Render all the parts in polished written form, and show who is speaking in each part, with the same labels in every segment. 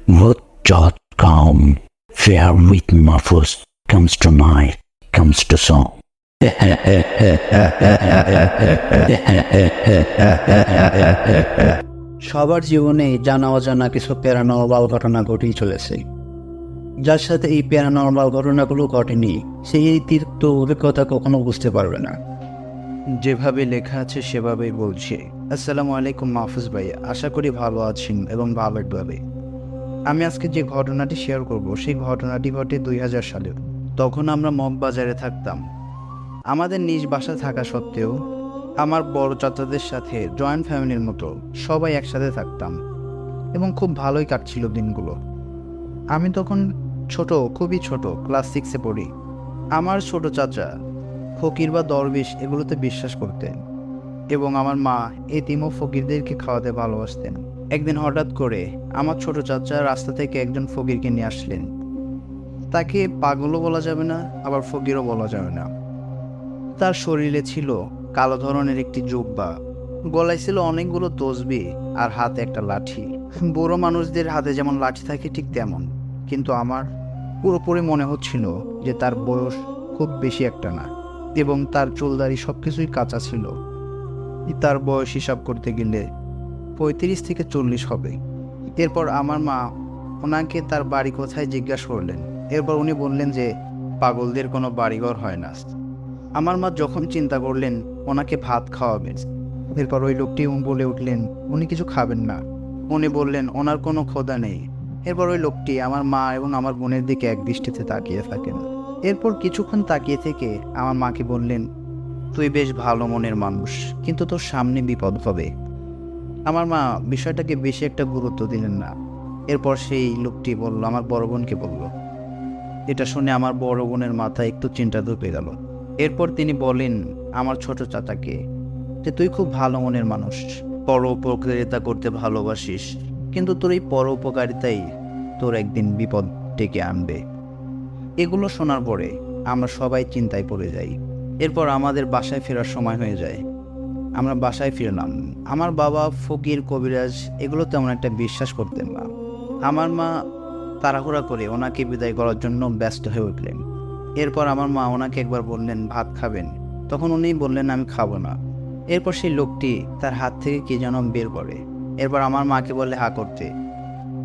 Speaker 1: Road.com. Fair with Muffles comes to night, comes to song.
Speaker 2: সবার জীবনে জানা অজানা কিছু প্যারানর্মাল ঘটনা ঘটেই চলেছে। যার সাথে এই প্যারানর্মাল ঘটনাগুলো ঘটেনি, সেই তিক্ত অভিজ্ঞতা কখনো বুঝতে পারবে না। যেভাবে লেখা আছে সেভাবেই বলছি। আসসালামু আলাইকুম মাহফুজ ভাই, আশা করি ভালো আছেন এবং ভালোভাবে। আমি আজকে যে ঘটনাটি শেয়ার করব সেই ঘটনাটি ঘটে 2000 সালে। তখন আমরা মগবাজারে থাকতাম। আমাদের নিজ বাসা থাকা সত্ত্বেও আমার বড় চাচাদের সাথে জয়েন্ট ফ্যামিলির মতো সবাই একসাথে থাকতাম এবং খুব ভালোই কাটছিল দিনগুলো। আমি তখন ছোট, খুবই ছোট, ক্লাস 6-এ পড়ি। আমার ছোট চাচা ফকির বা দরবেশ এগুলোতে বিশ্বাস করতেন এবং আমার মা এতিম ও ফকিরদেরকে খাওয়াতে ভালোবাসতেন। একদিন হঠাৎ করে আমার ছোট চাচা রাস্তা থেকে একজন ফকিরকে নিয়ে আসলেন। তাকে পাগলও বলা যাবে না, আবার ফকিরও বলা যাবে না। তার শরীরে ছিল কালো ধরনের একটি জুব্বা, গলায় ছিল অনেকগুলো তসবিহ আর হাতে একটা লাঠি। বুড়ো মানুষদের হাতে যেমন লাঠি থাকে ঠিক তেমন, কিন্তু আমার পুরোপুরি মনে হচ্ছিল যে তার বয়স খুব বেশি একটা না এবং তার চুলদাড়ি সব কিছুই কাঁচা ছিল। তার বয়স হিসাব করতে গেলে 35 থেকে 40 হবে। এরপর আমার মা ওনাকে তার বাড়ি কোথায় জিজ্ঞাসা করলেন। এরপর উনি বললেন যে পাগলদের কোনো বাড়িঘর হয় না। আমার মা যখন চিন্তা করলেন ওনাকে ভাত খাওয়াবেন, এরপর ওই লোকটি বলে উঠলেন উনি কিছু খাবেন না। উনি বললেন ওনার কোনো ক্ষুধা নেই। এরপর ওই লোকটি আমার মা এবং আমার বোনের দিকে এক দৃষ্টিতে তাকিয়ে থাকেন। এরপর কিছুক্ষণ তাকিয়ে থেকে আমার মাকে বললেন, তুই বেশ ভালো মনের মানুষ, কিন্তু তোর সামনে বিপদ হবে। আমার মা বিষয়টাকে বেশি একটা গুরুত্ব দিলেন না। এরপর সেই লোকটি বলল, আমার বড় বোনকে বলল। এটা শুনে আমার বড় বোনের মাথায় একটু চিন্তা ঢুকে গেল। এরপর তিনি বলেন আমার ছোট চাচাকে যে তুই খুব ভালো মনের মানুষ, পরোপকারিতা করতে ভালোবাসিস, কিন্তু তোর এই পরোপকারিতাই তোর একদিন বিপদ ডেকে আনবে। এগুলো শোনার পরে আমরা সবাই চিন্তায় পড়ে যাই। এরপর আমাদের বাসায় ফেরার সময় হয়ে যায়। আমরা বাসায় ফিরলাম। আমার বাবা ফকির, কবিরাজ এগুলো তেমন একটা বিশ্বাস করতেন না। আমার মা তাড়াহুড়া করে ওনাকে বিদায় করার জন্য ব্যস্ত হয়ে উঠলেন। এরপর আমার মা ওনাকে একবার বললেন ভাত খাবেন, তখন উনি বললেন আমি খাবো না। এরপর সেই লোকটি তার হাত থেকে কি যেন বের করে। এরপর আমার মাকে বলে হা করতে।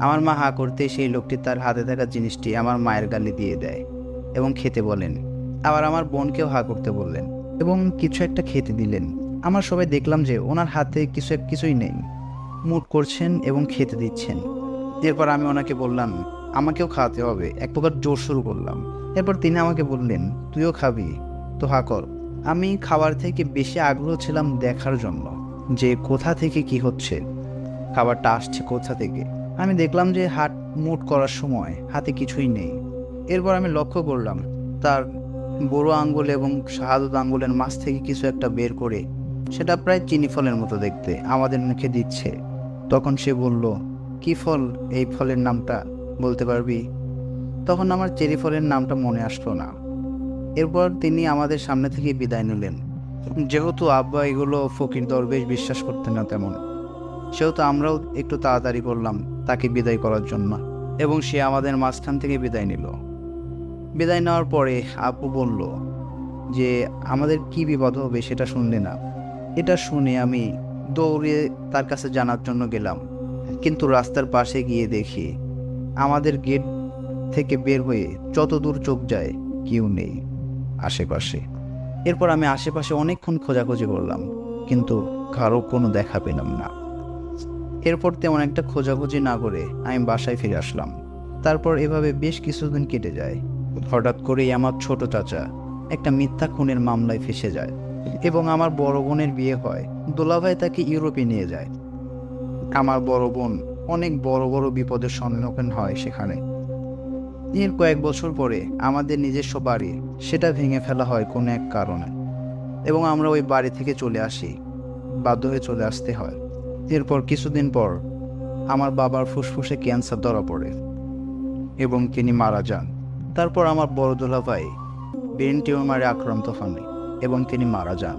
Speaker 2: আমার মা হা করতে সেই লোকটি তার হাতে থাকা জিনিসটি আমার মায়ের গালে দিয়ে দেয় এবং খেতে বলেন। আবার আমার বোনকেও হা করতে বললেন এবং কিছু একটা খেতে দিলেন। আমরা সবাই দেখলাম যে ওনার হাতে কিছুই নেই, মুট করছেন এবং খেতে দিচ্ছেন। এরপর আমি ওনাকে বললাম আমাকেও খাওয়াতে হবে, এক প্রকার জোর শুরু করলাম। এরপর তিনি আমাকে বললেন তুইও খাবি তো হা কর। আমি খাবার থেকে বেশি আগ্রহ ছিলাম দেখার জন্য যে কোথা থেকে কি হচ্ছে, খাবারটা আসছে কোথা থেকে। আমি দেখলাম যে হাত মুট করার সময় হাতে কিছুই নেই। এরপর আমি লক্ষ্য করলাম তার বড় আঙ্গুল এবং শাহাদত আঙ্গুলের মাছ থেকে কিছু একটা বের করে সেটা প্রায় চিনি ফলের মতো দেখতে আমাদের মুখে দিচ্ছে। তখন সে বলল, কি ফল, এই ফলের নামটা বলতে পারবি? তখন আমার চেরি ফলের নামটা মনে আসলো না। এরপর তিনি আমাদের সামনে থেকে বিদায় নিলেন। যেহেতু আব্বা এগুলো ফকির দরবেশ বিশ্বাস করতেন না তেমন, সেহেতু আমরাও একটু তাড়াতাড়ি করলাম তাকে বিদায় করার জন্য এবং সে আমাদের মাঝখান থেকে বিদায় নিল। বিদায় নেওয়ার পরে আব্বু বলল যে আমাদের কি বিপদ হবে সেটা শুনলে না। এটা শুনে আমি দৌড়ে তার কাছে জানার জন্য গেলাম, কিন্তু রাস্তার পাশে গিয়ে দেখি আমাদের গেট থেকে বের হয়ে যত দূর চোখ যায় কেউ নেই আশেপাশে। এরপর আমি আশেপাশে অনেকক্ষণ খোঁজাখুঁজি করলাম, কিন্তু কারো কোনো দেখা পেলাম না। এরপর তেমন একটা খোঁজাখুঁজি না করে আমি বাসায় ফিরে আসলাম। তারপর এভাবে বেশ কিছুদিন কেটে যায়। হঠাৎ করেই আমার ছোট চাচা একটা মিথ্যা খুনের মামলায় ফেঁসে যায় এবং আমার বড় বোনের বিয়ে হয়। দোলাভাই তাকে ইউরোপে নিয়ে যায়। আমার বড় বোন অনেক বড় বড় বিপদের সম্মুখীন হয় সেখানে। এর কয়েক বছর পরে আমাদের নিজস্ব বাড়ি সেটা ভেঙে ফেলা হয় কোনো এক কারণে এবং আমরা ওই বাড়ি থেকে চলে আসি, বাধ্য হয়ে চলে আসতে হয়। এরপর কিছুদিন পর আমার বাবার ফুসফুসে ক্যান্সার ধরা পড়ে এবং তিনি মারা যান। তারপর আমার বড় দুলাভাই ব্রেন টিউমারে আক্রান্ত হন এবং তিনি মারা যান।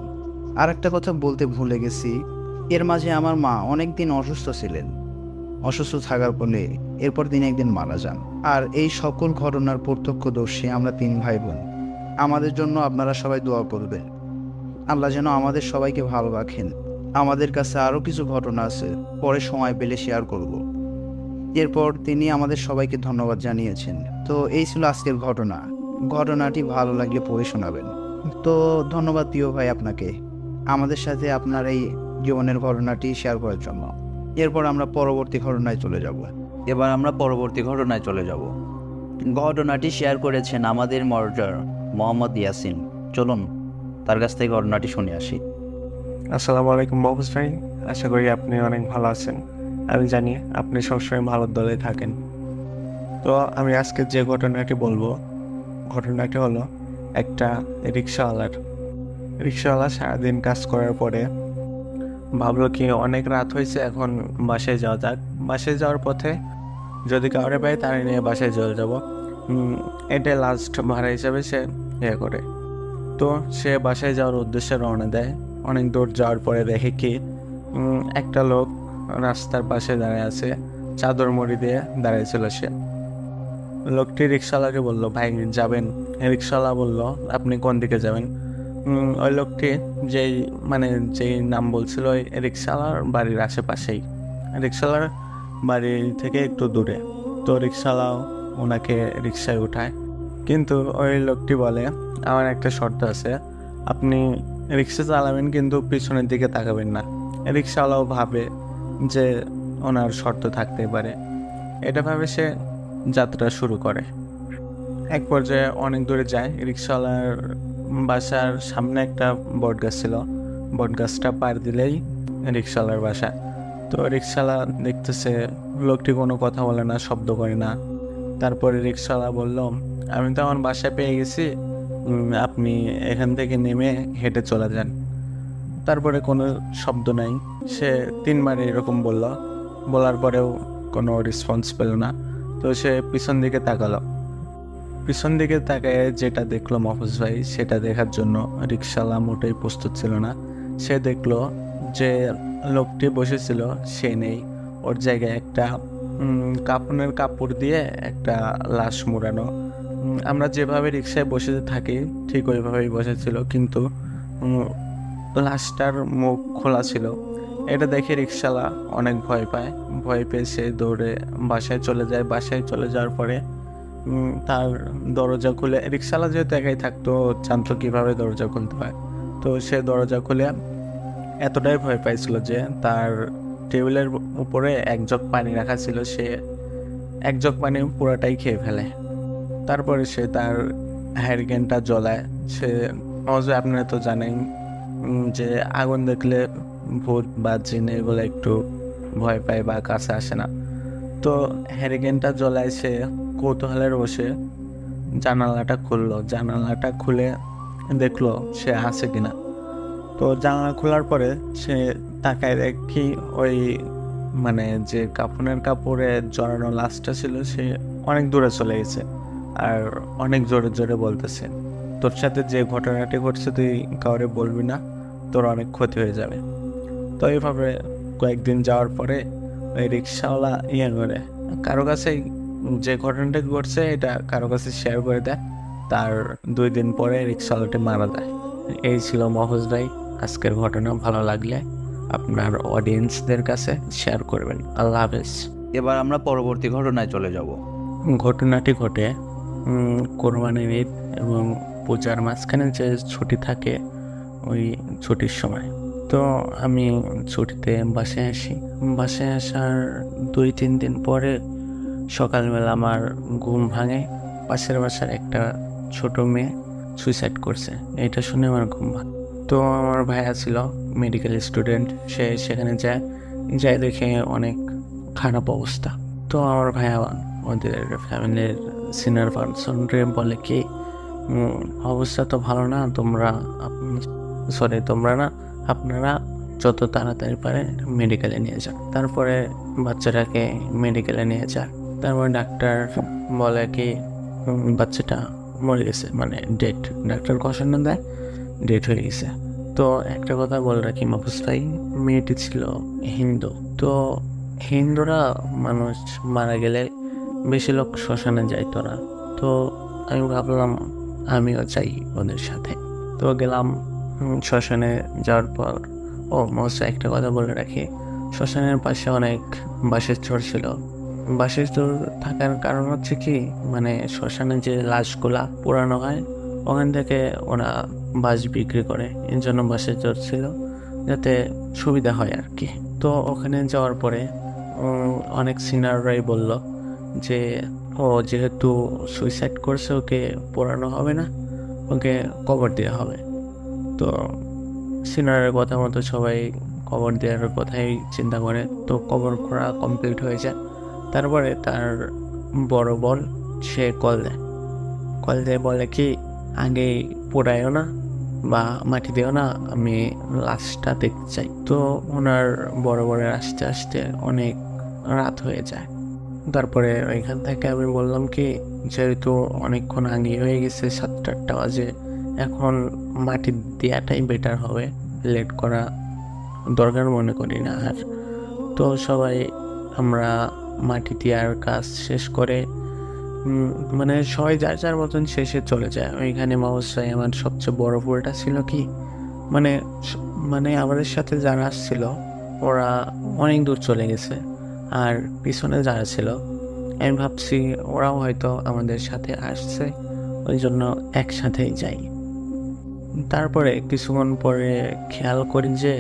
Speaker 2: আর একটা কথা বলতে ভুলে গেছি, এর মাঝে আমার মা অনেক দিন অসুস্থ ছিলেন। অসুস্থ থাকার ফলে এরপর তিনি একদিন মারা যান। আর এই সকল ঘটনার প্রত্যক্ষদর্শী আমরা 3 ভাই বোন। আমাদের জন্য আপনারা সবাই দোয়া করবেন, আল্লাহ যেন আমাদের সবাইকে ভালো রাখেন। আমাদের কাছে আরও কিছু ঘটনা আছে, পরে সময় পেলে শেয়ার করব। এরপর তিনি আমাদের সবাইকে ধন্যবাদ জানিয়েছেন। তো এই ছিল আজকের ঘটনাটি ভালো লাগলে পড়ে শোনাবেন। তো ধন্যবাদ প্রিয় ভাই আপনাকে আমাদের সাথে আপনার এই জীবনের ঘটনাটি শেয়ার করার জন্য। এরপর আমরা পরবর্তী ঘটনায় চলে যাব।
Speaker 1: এবার আমরা পরবর্তী ঘটনায় চলে যাব। ঘটনাটি শেয়ার করেছেন আমাদের মর্ডার মোহাম্মদ ইয়াসিন। চলুন তার কাছ থেকে ঘটনাটি শুনে আসি।
Speaker 3: আসসালামু আলাইকুম মহফুজ ভাই, আশা করি আপনি অনেক ভালো আছেন। আমি জানি আপনি সবসময় ভালো দলে থাকেন। তো আমি আজকে যে ঘটনাটি বলবো, ঘটনাটি হলো একটা রিক্সাওয়ালা সারাদিন কাজ করার পরে ভাবলো কি অনেক রাত হয়েছে, এখন বাসায় যাওয়া যাক। বাসায় যাওয়ার পথে যদি কাউরে পাই তারা নিয়ে বাসায় চলে যাবো, এটাই লাস্ট ভাড়া হিসাবে সে করে। তো সে বাসায় যাওয়ার উদ্দেশ্যে রওনা দেয়। অনেক দূর যাওয়ার পরে দেখে কি একটা লোক রাস্তার পাশে দাঁড়িয়ে আছে, চাদর মুড়ি দিয়ে দাঁড়িয়েছিল সে। লোকটি রিক্সাওয়ালাকে বলল, ভাই যাবেন? রিক্সাওয়ালা বলল, আপনি কোন দিকে যাবেন? ওই লোকটি যেই নাম বলছিল ওই রিক্সাওয়ালার বাড়ির আশেপাশেই, রিক্সাওয়ালার বাড়ি থেকে একটু দূরে। তো রিক্সাওয়ালাও ওনাকে রিক্সায় উঠায়, কিন্তু ওই লোকটি বলে, আমার একটা শর্ত আছে, আপনি রিক্সা চালাবেন কিন্তু পিছনের দিকে তাকাবেন না। রিক্সাওয়ালাও ভাবে যে ওনার শর্ত থাকতে পারে, এটা ভাবে সে যাত্রা শুরু করে। এক পর্যায়ে অনেক দূরে যায়, রিক্সাওয়ালার বাসার সামনে একটা বট গাছ ছিল, বট গাছটা পার দিলেই রিক্সাওয়ালার বাসা। তো রিক্সাওয়ালা দেখতেছে লোকটি কোনো কথা বলে না, শব্দ করে না। তারপরে রিক্সাওয়ালা বলল, আমি তো আমার বাসায় পেয়ে গেছি, আপনি এখান থেকে নেমে হেঁটে চলে যান। তারপরে কোনো শব্দ নাই। সে 3বার এরকম বলার পরেও কোনো রেসপন্স পেল না। তো সে পিছন দিকে তাকালো। পিছন দিকে তাকায় যেটা দেখলো মহফুজ ভাই, সেটা দেখার জন্য রিক্সাওয়ালা মোটেই প্রস্তুত ছিল না। সে দেখলো যে লোকটি বসেছিল সে নেই, ওর জায়গায় একটা কাফনের কাপড় দিয়ে একটা লাশ মোড়ানো। আমরা যেভাবে রিক্সায় বসে থাকি ঠিক ওইভাবেই বসেছিল, কিন্তু লাশটার মুখ খোলা ছিল। এটা দেখে রিক্সাওয়ালা অনেক ভয় পায়। ভয় পেয়ে সে দৌড়ে বাসায় চলে যায়। বাসায় চলে যাওয়ার পরে তার দরজা খুলে, রিক্সাওয়ালা যেহেতু একাই থাকতো, জানতো কীভাবে দরজা খুলতে হয়। তো সে দরজা খুলে এতটাই ভয় পাইছিল যে তার টেবিলের উপরে 1 জগ পানি রাখা ছিল, সে 1 জগ পানি পুরাটাই খেয়ে ফেলে। তারপরে সে তার হ্যারিকেনটা জ্বলায়। সে আপনারা তো জানেন যে আগুন দেখলে ভূত বা জিন এগুলো একটু ভয় পায় বা কাছে আসে না। তো হ্যারিকেনটা জ্বলায় সে কৌতূহলের বসে জানালাটা খুলে দেখলো সে আছে কিনা। তো জানালা খোলার পরে সে তাকায় দেখি ওই যে কাফনের কাপড়ে জড়ানো লাশটা ছিল সে অনেক দূরে চলে গেছে, আর অনেক জোরে জোরে বলতেছে, তোর সাথে যে ঘটনাটি ঘটছে তুই কাউরে বলবি না, তোর অনেক ক্ষতি হয়ে যাবে। তো এইভাবে কয়েকদিন যাওয়ার পরে ওই রিক্সাওয়ালা করে কারো কাছে যে ঘটনাটা ঘটছে এটা কারো কাছে শেয়ার করে দেয়। তার 2 দিন পরে রিক্সাওয়ালাটি মারা যায়। এই ছিল মহফুজ ভাই আজকের ঘটনা। ভালো লাগলে আপনার অডিয়েন্সদের কাছে শেয়ার করবেন। আল্লাহ হাফেজ।
Speaker 1: এবার আমরা পরবর্তী ঘটনায় চলে যাব।
Speaker 3: ঘটনাটি ঘটে কোরবানির ঈদ এবং পূজার মাঝখানে যে ছুটি থাকে ওই ছুটির সময়। তো আমি ছুটিতে বাসায় আসি। বাসায় আসার 2-3 দিন পরে সকালবেলা আমার ঘুম ভাঙে। পাশের বাসার একটা ছোট মেয়ে সুইসাইড করছে, এটা শুনে আমার ঘুম ভাঙে। তো আমার ভাইয়া ছিল মেডিকেল স্টুডেন্ট, সে সেখানে যায় দেখে অনেক খারাপ অবস্থা। তো আমার ভাইয়া ওদের ফ্যামিলির সিনিয়র পার্সনরে বলে কি অবস্থা তো ভালো না, আপনারা যত তাড়াতাড়ি পারে মেডিকেলে নিয়ে যান। তারপরে বাচ্চাটাকে মেডিকেলে নিয়ে যান। তারপরে ডাক্তার বলে কি বাচ্চাটা মরে গেছে, ডেড। ডাক্তার ঘোষণা দেয় ডেড হয়ে গেছে। তো একটা কথা বলে রাখি মহফুজ ভাই, মেয়েটি ছিল হিন্দু। তো হিন্দুরা মানুষ মারা গেলে বেশি লোক শ্মশানে যাইতো না। তো আমি ভাবলাম আমিও চাই ওদের সাথে। তো গেলাম শ্মশানে। যাওয়ার পর একটা কথা বলে রাখি, শ্মশানের পাশে অনেক বাঁশের চর ছিল। বাঁশের চর থাকার কারণ হচ্ছে কি, মানে শ্মশানে যে লাশগুলা পোড়ানো হয় ওখান থেকে ওরা বাঁশ বিক্রি করে, এর জন্য বাঁশের চর ছিল, যাতে সুবিধা হয় আর কি। তো ওখানে যাওয়ার পরে অনেক সিনিয়ররাই বলল যে ও যেহেতু সুইসাইড করছে, ওকে পোড়ানো হবে না, ওকে কবর দেওয়া হবে। তো সিনিয়রের কথা মতো সবাই কবর দেওয়ার কথাই চিন্তা করে। তো কবর করা কমপ্লিট হয়ে যায়। তারপরে তার বড় বোন সে কল দিয়ে বলে কি, আগে পোড়ায়ও না বা মাটি দিও না, আমি লাশটা দেখতে চাই। তো ওনার বড় বোনের আসতে আসতে অনেক রাত হয়ে যায়। তারপরে ওইখান থেকে আমি বললাম কি, যেহেতু অনেকক্ষণ আগে হয়ে গেছে, 7-8 বাজে, এখন মাটি দেওয়াটাই বেটার হবে, লেট করা দরকার মনে করি না আর। তো সবাই আমরা মাটি দেওয়ার কাজ শেষ করে মানে সবাই যার যার মতন শেষে চলে যায়। ওইখানে অবশ্যই আমার সবচেয়ে বড় ভুলটা ছিল কি, মানে মানে আমাদের সাথে যারা আসছিল ওরা অনেক দূর চলে গেছে, আর পিছনে যারা ছিল আমি ভাবছি ওরাও হয়তো আমাদের সাথে আসছে, ওই জন্য একসাথেই যাই। তারপরে কিছুক্ষণ পরে খেয়াল করি যে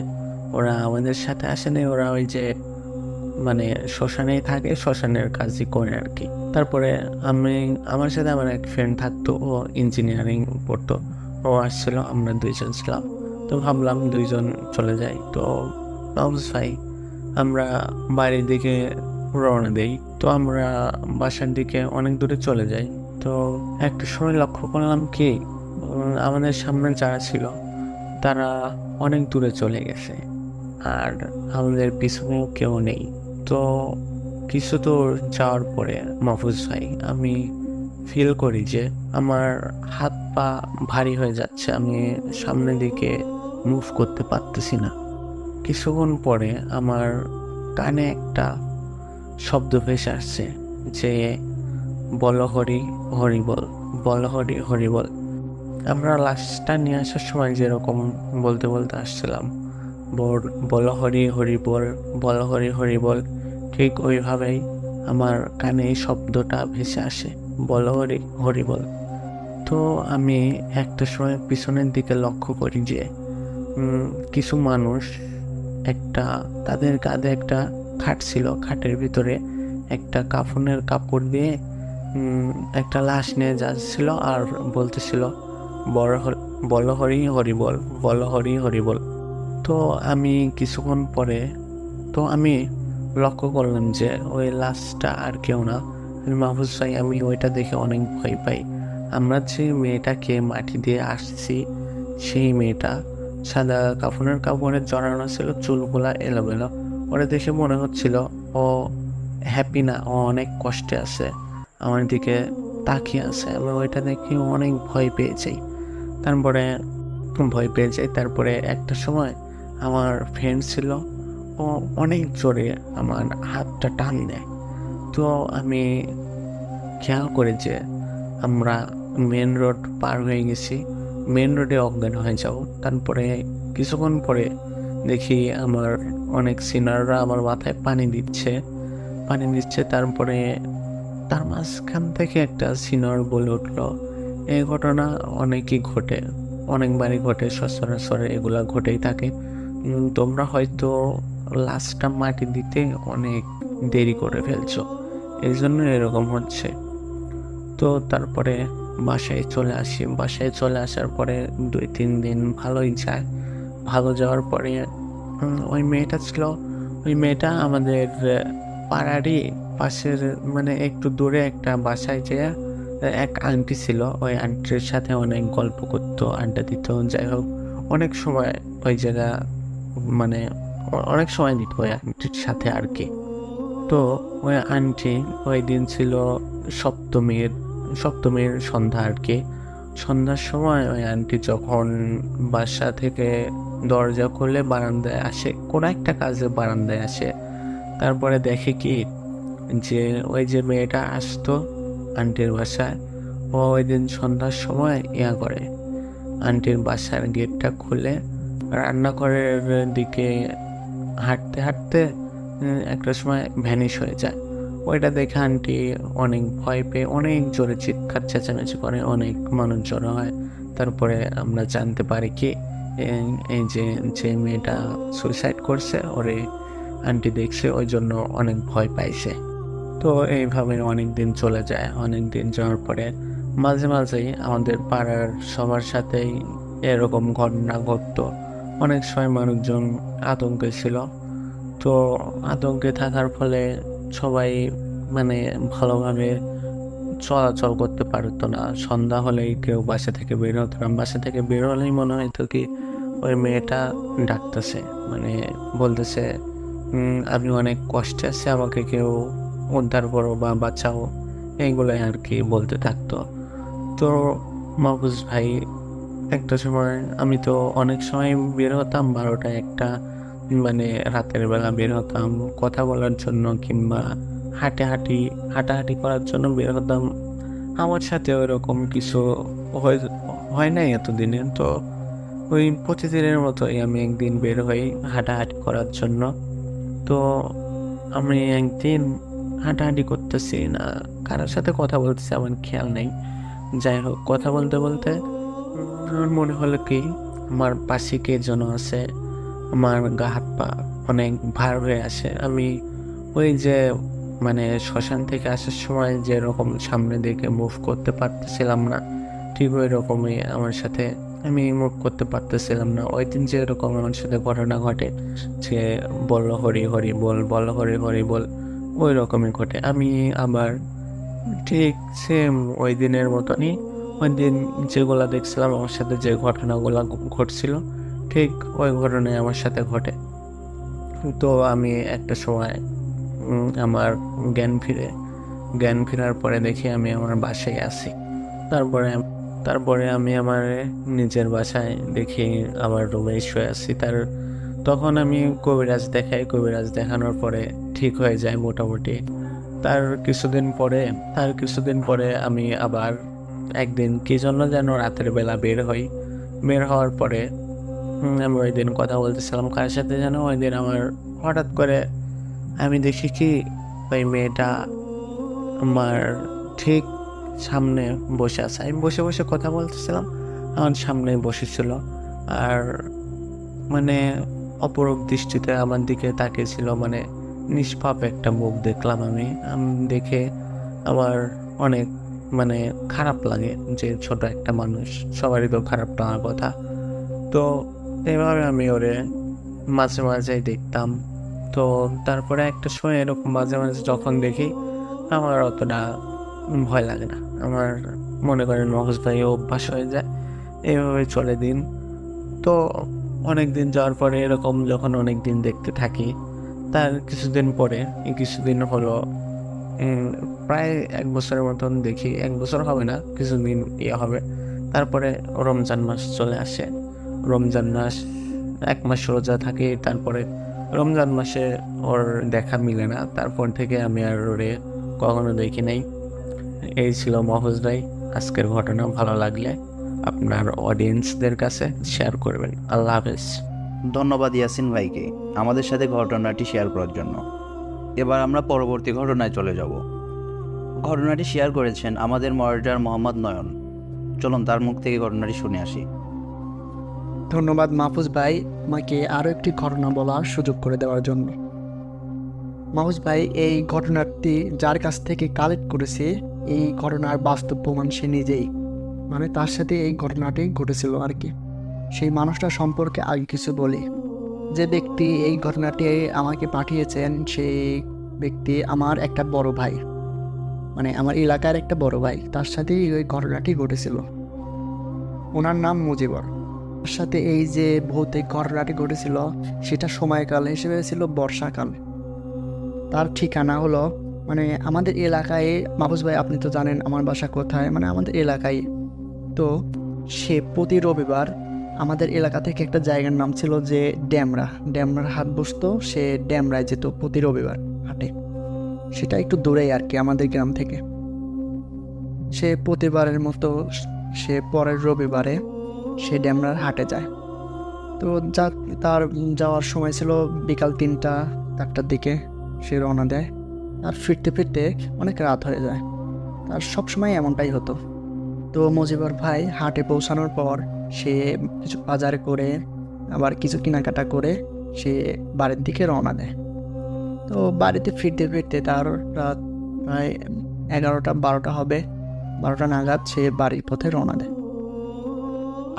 Speaker 3: ওরা আমাদের সাথে আসেনি, ওরা ওই যে মানে শ্মশানেই থাকে, শ্মশানের কাজই করে আর কি। তারপরে আমার সাথে আমার এক ফ্রেন্ড থাকতো, ও ইঞ্জিনিয়ারিং পড়তো, ও আসছিল, আমরা 2জন ছিলাম। তো ভাবলাম 2জন চলে যাই। তো অবশ্যই আমরা বাড়ির দিকে রওনা দেই। তো আমরা বাসার দিকে অনেক দূরে চলে যাই। তো একটা সময় লক্ষ্য করলাম কি, আমাদের সামনে যারা ছিল তারা অনেক দূরে চলে গেছে, আর আমাদের পিছনেও কেউ নেই। তো কিছু দূর যাওয়ার পরে মাহফুজ ভাই, আমি ফিল করি যে আমার হাত পা ভারী হয়ে যাচ্ছে, আমি সামনের দিকে মুভ করতে পারতেছি না। কিছুক্ষণ পরে আমার কানে একটা শব্দ ভেসে আসছে যে বল হরি হরি বল, বল হরি হরি বল। আমরা লাশটা নিয়ে আসার সময় যেরকম বলতে বলতে আসছিলাম, বল হরি হরি বল, বল হরি হরি বল, ঠিক ওইভাবেই আমার কানে এই শব্দটা ভেসে আসে, বল হরি হরি বল। তো আমি একটা সময় পিছনের দিকে লক্ষ্য করি যে কিছু মানুষ তাদের কাঁধে একটা খাট ছিল, খাটের ভিতরে একটা কাফনের কাপড় দিয়ে একটা লাশ নিয়ে যাচ্ছিল আর বলতেছিল বল হরি হরি বল, বল হরি হরি বল। তো আমি কিছুক্ষণ পরে আমি লক্ষ্য করলাম যে ওই লাশটা আর কেউ না, মাহফুজ ভাই। আমি ওইটা দেখে অনেক ভয় পাই। আমরা যে মেয়েটাকে মাটি দিয়ে আসছি, সেই মেয়েটা সাদা কাফনের কাপড়ে জড়ানো ছিল, চুলগুলা এলোমেলো। ওরা দেখে মনে হচ্ছিল ও হ্যাপি না, ও অনেক কষ্টে আছে, আমার দিকে তাকিয়ে আছে। আমি ওইটা দেখে অনেক ভয় পেয়ে যাই। তারপরে একটা সময় আমার ফ্রেন্ড ছিল, ও অনেক জোরে আমার হাতটা টান দেয়। তো আমি খেয়াল করি যে আমরা মেন রোড পার হয়ে গেছি, মেন রোডে অজ্ঞান হয়ে যাও। তারপরে কিছুক্ষণ পরে দেখি আমার অনেক সিনিয়ররা আমার মাথায় পানি দিচ্ছে। তারপরে তার মাঝখান থেকে একটা সিনিয়র বলে উঠলো, এই ঘটনা অনেকবারই ঘটে, সচরাচর এগুলা ঘটেই থাকে, তোমরা হয়তো লাশটা মাটি দিতে অনেক দেরি করে ফেলছো, এই জন্য এরকম হচ্ছে। তো তারপরে বাসায় চলে আসার পরে 2-3 দিন ভালোই যায়। ভালো যাওয়ার পরে ওই মেয়েটা আমাদের পাড়ারই পাশের, মানে একটু দূরে একটা বাসায় যেয়ে এক আন্টি ছিল, ওই আন্টির সাথে অনেক গল্প করতো, আড্ডা দিত। যাই হোক, অনেক সময় ওই জায়গা মানে অনেক সময় দিত ওই আন্টির সাথে আর কি। তো ওই আন্টি, ওই দিন ছিল সপ্তমীর সন্ধ্যা আর কি। সন্ধ্যার সময় ওই আন্টি যখন বাসা থেকে দরজা খুলে বারান্দায় আসে, কোনো একটা কাজে বারান্দায় আসে, তারপরে দেখে কি যে ওই যে মেয়েটা আসতো আন্টির বাসায়, ও ওই দিন সন্ধ্যার সময় করে আন্টির বাসার গেটটা খুলে রান্নাঘরের দিকে হাঁটতে হাঁটতে একটা সময় ভ্যানিশ হয়ে যায়। ওইটা দেখে আন্টি অনেক ভয় পেয়ে অনেক জোরে চিৎকার চেঁচামেচি করে, অনেক মানুষ জড়ো হয়। তারপরে আমরা জানতে পারি কি এই যে যে মেয়েটা সুইসাইড করছে ওরে আন্টি দেখছে, ওই জন্য অনেক ভয় পাইছে। তো এইভাবে অনেক দিন চলে যায়। অনেক দিন যাওয়ার পরে মাঝে মাঝেই আমাদের পাড়ার সবার সাথেই এরকম ঘটনা ঘটতো। অনেক সময় মানুষজন আতঙ্কে ছিল। তো আতঙ্কে থাকার ফলে সবাই মানে ভালোভাবে চলাচল করতে পারতো না। সন্ধ্যা হলেই কেউ বাসা থেকে বের হতো না। বাসা থেকে বের হলেই মনে হতো কি ওই মেয়েটা ডাকতেছে, মানে বলতেছে আমি অনেক কষ্টে আছি, আমাকে কেউ উদ্ধার করো বা বাঁচাও, এইগুলোই আর কি বলতে থাকতো। তো মাহফুজ ভাই একটা সময়, আমি তো অনেক সময় বের হতাম 12টা 1টা, মানে রাতের বেলা বের হতাম কথা বলার জন্য কিংবা হাঁটাহাঁটি করার জন্য বের হতাম। আমার সাথে ওইরকম কিছু হয় নাই এতদিনে। তো ওই প্রতিদিনের মতোই আমি একদিন বের হই হাঁটাহাঁটি করার জন্য। তো আমি একদিন হাঁটাহাঁটি করতেছি না, কারোর সাথে কথা বলতেছি আমার খেয়াল নেই। যাই হোক, কথা বলতে বলতে আমার মনে হলো কি আমার পাশে কে যেন আছে, আমার গা হাত পা অনেক ভার হয়ে আসে। আমি ওই যে মানে শ্মশান থেকে আসার সময় যেরকম সামনে দিকে মুভ করতে পারতেছিলাম না, ঠিক ওই রকমই আমার সাথে আমি মুভ করতে পারতেছিলাম না। ওই দিন যেরকম আমার সাথে ঘটনা ঘটে যে বলল হরি হরি বল, বল হরি হরি বল, ওই রকমই ঘটে। আমি আবার ঠিক সেম ওই দিনের মতনই, ওই দিন যেগুলা দেখছিলাম আমার সাথে যে ঘটনাগুলো ঘটছিল ঠিক ওই ঘটনাই আমার সাথে ঘটে। তো আমি একটা সময় আমার জ্ঞান ফেরার পরে দেখি আমি আমার বাসায় আছি। তারপরে আমি আমার নিজের বাসায় দেখি আমার রুমে শুয়ে আছি। তখন আমি কবিরাজ কবিরাজ দেখানোর পরে ঠিক হয়ে যায় মোটামুটি। তার কিছুদিন পরে আমি আবার একদিন কি জন্য যেন রাতের বেলা বের হওয়ার পরে আমি ওই দিন কথা বলতেছিলাম কার সাথে যেন, ওই দিন আমার হঠাৎ করে আমি দেখি কি ওই মেয়েটা আমার ঠিক সামনে বসে আছে। আমি বসে বসে কথা বলতেছিলাম, আমার সামনে বসেছিল আর মানে অপরূপ দৃষ্টিতে আমার দিকে তাকিয়েছিল। মানে নিষ্পাপ একটা মুখ দেখলাম আমি। দেখে আমার অনেক মানে খারাপ লাগে যে ছোট একটা মানুষ, সবারই তো খারাপ লাগার কথা। তো এভাবে আমি ওরে মাঝে মাঝেই দেখতাম। তো তারপরে একটা সময় এরকম মাঝে মাঝে যখন দেখি আমার অতটা ভয় লাগে না। আমার মনে করেন মগজ ভাই অভ্যাস হয়ে যায়, এইভাবে চলে দিন। তো অনেক দিন যাওয়ার পরে এরকম যখন অনেক দিন দেখতে থাকি, তার কিছুদিন হলো প্রায় 1 বছরের মতন দেখি। 1 বছর হবে না, কিছুদিন হবে। তারপরে রমজান মাস চলে আসে। রমজান মাস 1 মাস রোজা থাকে, তারপরে রমজান মাসে ওর দেখা মিলে না। তারপর থেকে আমি আর ওরে কখনো দেখি নাই। এই ছিল মাহফুজ ভাই আজকের ঘটনা। ভালো লাগলে আপনার অডিয়েন্সদের কাছে শেয়ার করবেন। আল্লাহ হাফেজ।
Speaker 1: ধন্যবাদ ইয়াসিন ভাইকে আমাদের সাথে ঘটনাটি শেয়ার করার জন্য। এবার আমরা পরবর্তী ঘটনায় চলে যাব। ঘটনাটি শেয়ার করেছেন আমাদের মডারেটর মোহাম্মদ নয়ন। চলুন তার মুখ থেকে ঘটনাটি শুনে আসি।
Speaker 4: ধন্যবাদ মাহফুজ ভাই আমাকে আরও একটি ঘটনা বলার সুযোগ করে দেওয়ার জন্য। মাহফুজ ভাই, এই ঘটনাটি যার কাছ থেকে কালেক্ট করেছে এই ঘটনার বাস্তব প্রমাণ সে নিজেই, মানে তার সাথে এই ঘটনাটি ঘটেছিল আর কি। সেই মানুষটা সম্পর্কে আগে কিছু বলি। যে ব্যক্তি এই ঘটনাটি আমাকে পাঠিয়েছেন সেই ব্যক্তি আমার একটা বড় ভাই, মানে আমার এলাকার একটা বড় ভাই, তার সাথেই ওই ঘটনাটি ঘটেছিল। ওনার নাম মুজিবর। তার সাথে এই যে ভৌতিক ঘটনাটি ঘটেছিল সেটা সময়কাল হিসেবে ছিল বর্ষাকাল। তার ঠিকানা হলো মানে আমাদের এলাকায়। মাহফুজ ভাই, আপনি তো জানেন আমার বাসা কোথায়, মানে আমাদের এলাকায়। তো সে প্রতি রবিবার আমাদের এলাকা থেকে একটা জায়গার নাম ছিল যে ড্যামরার হাট বসতো, সে ড্যামরায় যেত প্রতি রবিবার হাটে। সেটা একটু দূরেই আর কি আমাদের গ্রাম থেকে। সে প্রতিবারের মতো সে পরের রবিবারে সে ড্যামরার হাটে যায়। তো তার যাওয়ার সময় ছিল বিকাল 3টা-4টার দিকে সে রওনা দেয়। আর ফিরতে ফিরতে অনেক রাত হয়ে যায়। তার সবসময় এমনটাই হতো। তো মজিবর ভাই হাটে পৌঁছানোর পর সে কিছু বাজার করে আবার কিছু কেনাকাটা করে সে বাড়ির দিকে রওনা দেয়। তো বাড়িতে ফিরতে ফিরতে তার রাত প্রায় 11টা-12টা হবে। 12টা নাগাদ সে বাড়ির পথে রওনা দেয়।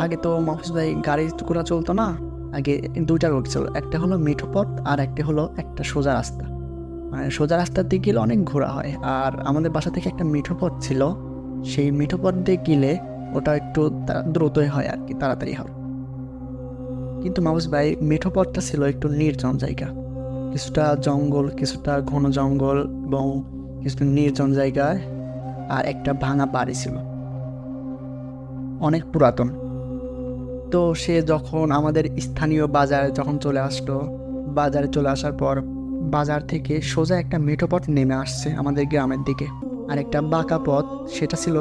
Speaker 4: আগে তো মাহফুজ ভাই গাড়ি ঘোড়া চলতো না, আগে 2টা রোড ছিল, একটা হলো মিঠো পথ আর একটা হলো একটা সোজা রাস্তা। মানে সোজা রাস্তার দিকে গেলে অনেক ঘোরা হয়, আর আমাদের বাসা থেকে একটা মিঠো পথ ছিল, সেই মিঠো পথ দিয়ে গেলে ওটা একটু দ্রুতই হয় আর কি, তাড়াতাড়ি হয়। কিন্তু মাহফুজ ভাই মিঠো পথটা ছিল একটু নির্জন জায়গা, কিছুটা জঙ্গল, কিছুটা ঘন জঙ্গল এবং কিছুটা নির্জন জায়গায়, আর একটা ভাঙা বাড়ি ছিল অনেক পুরাতন। তো সে যখন আমাদের স্থানীয় বাজারে যখন চলে আসলো, বাজারে চলে আসার পর বাজার থেকে সোজা একটা মেঠো পথ নেমে আসছে আমাদের গ্রামের দিকে, আর একটা বাঁকা পথ, সেটা ছিল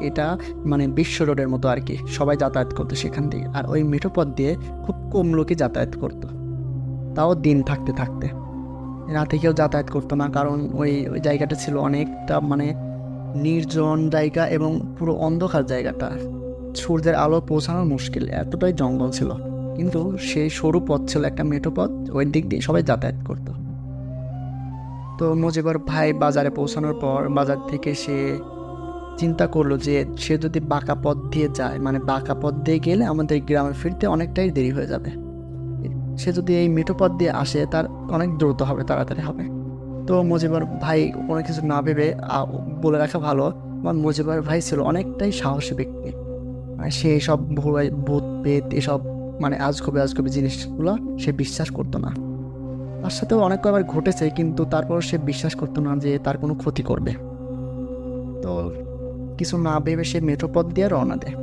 Speaker 4: এটা মানে বিশ্ব রোডের মতো আর কি, সবাই যাতায়াত করতো সেখান দিয়ে। আর ওই মেঠো পথ দিয়ে খুব কম লোকই যাতায়াত করতো, তাও দিন থাকতে থাকতে। রাতে কেউ যাতায়াত করতো না, কারণ ওই জায়গাটা ছিল অনেকটা মানে নির্জন জায়গা এবং পুরো অন্ধকার জায়গাটা, সূর্যের আলো পৌঁছানো মুশকিল, এতটাই জঙ্গল ছিল। কিন্তু সেই সরু পথ ছিল একটা মেঠো পথ, ওই দিক দিয়ে সবাই যাতায়াত করতো। তো মজিবর ভাই বাজারে পৌঁছানোর পর বাজার থেকে সে চিন্তা করলো যে সে যদি বাঁকা পথ দিয়ে যায়, মানে বাঁকা পথ দিয়ে গেলে আমাদের গ্রামে ফিরতে অনেকটাই দেরি হয়ে যাবে। সে যদি এই মেঠো পথ দিয়ে আসে তার অনেক দ্রুত হবে, তাড়াতাড়ি হবে। তো মজিবর ভাই কোনো কিছু না ভেবে বলে রাখা ভালো, আমার মজিবর ভাই ছিল অনেকটাই সাহসী ব্যক্তি। মানে সে সব ভূত পেত এসব মানে আজগবি জিনিসগুলো সে বিশ্বাস করতো না। তার সাথেও অনেক কবার ঘটেছে, কিন্তু তারপর সে বিশ্বাস করতো না যে তার কোনো ক্ষতি করবে। তো কিছু না ভেবে সে মেঠো পথ দিয়ে রওনা দেয়।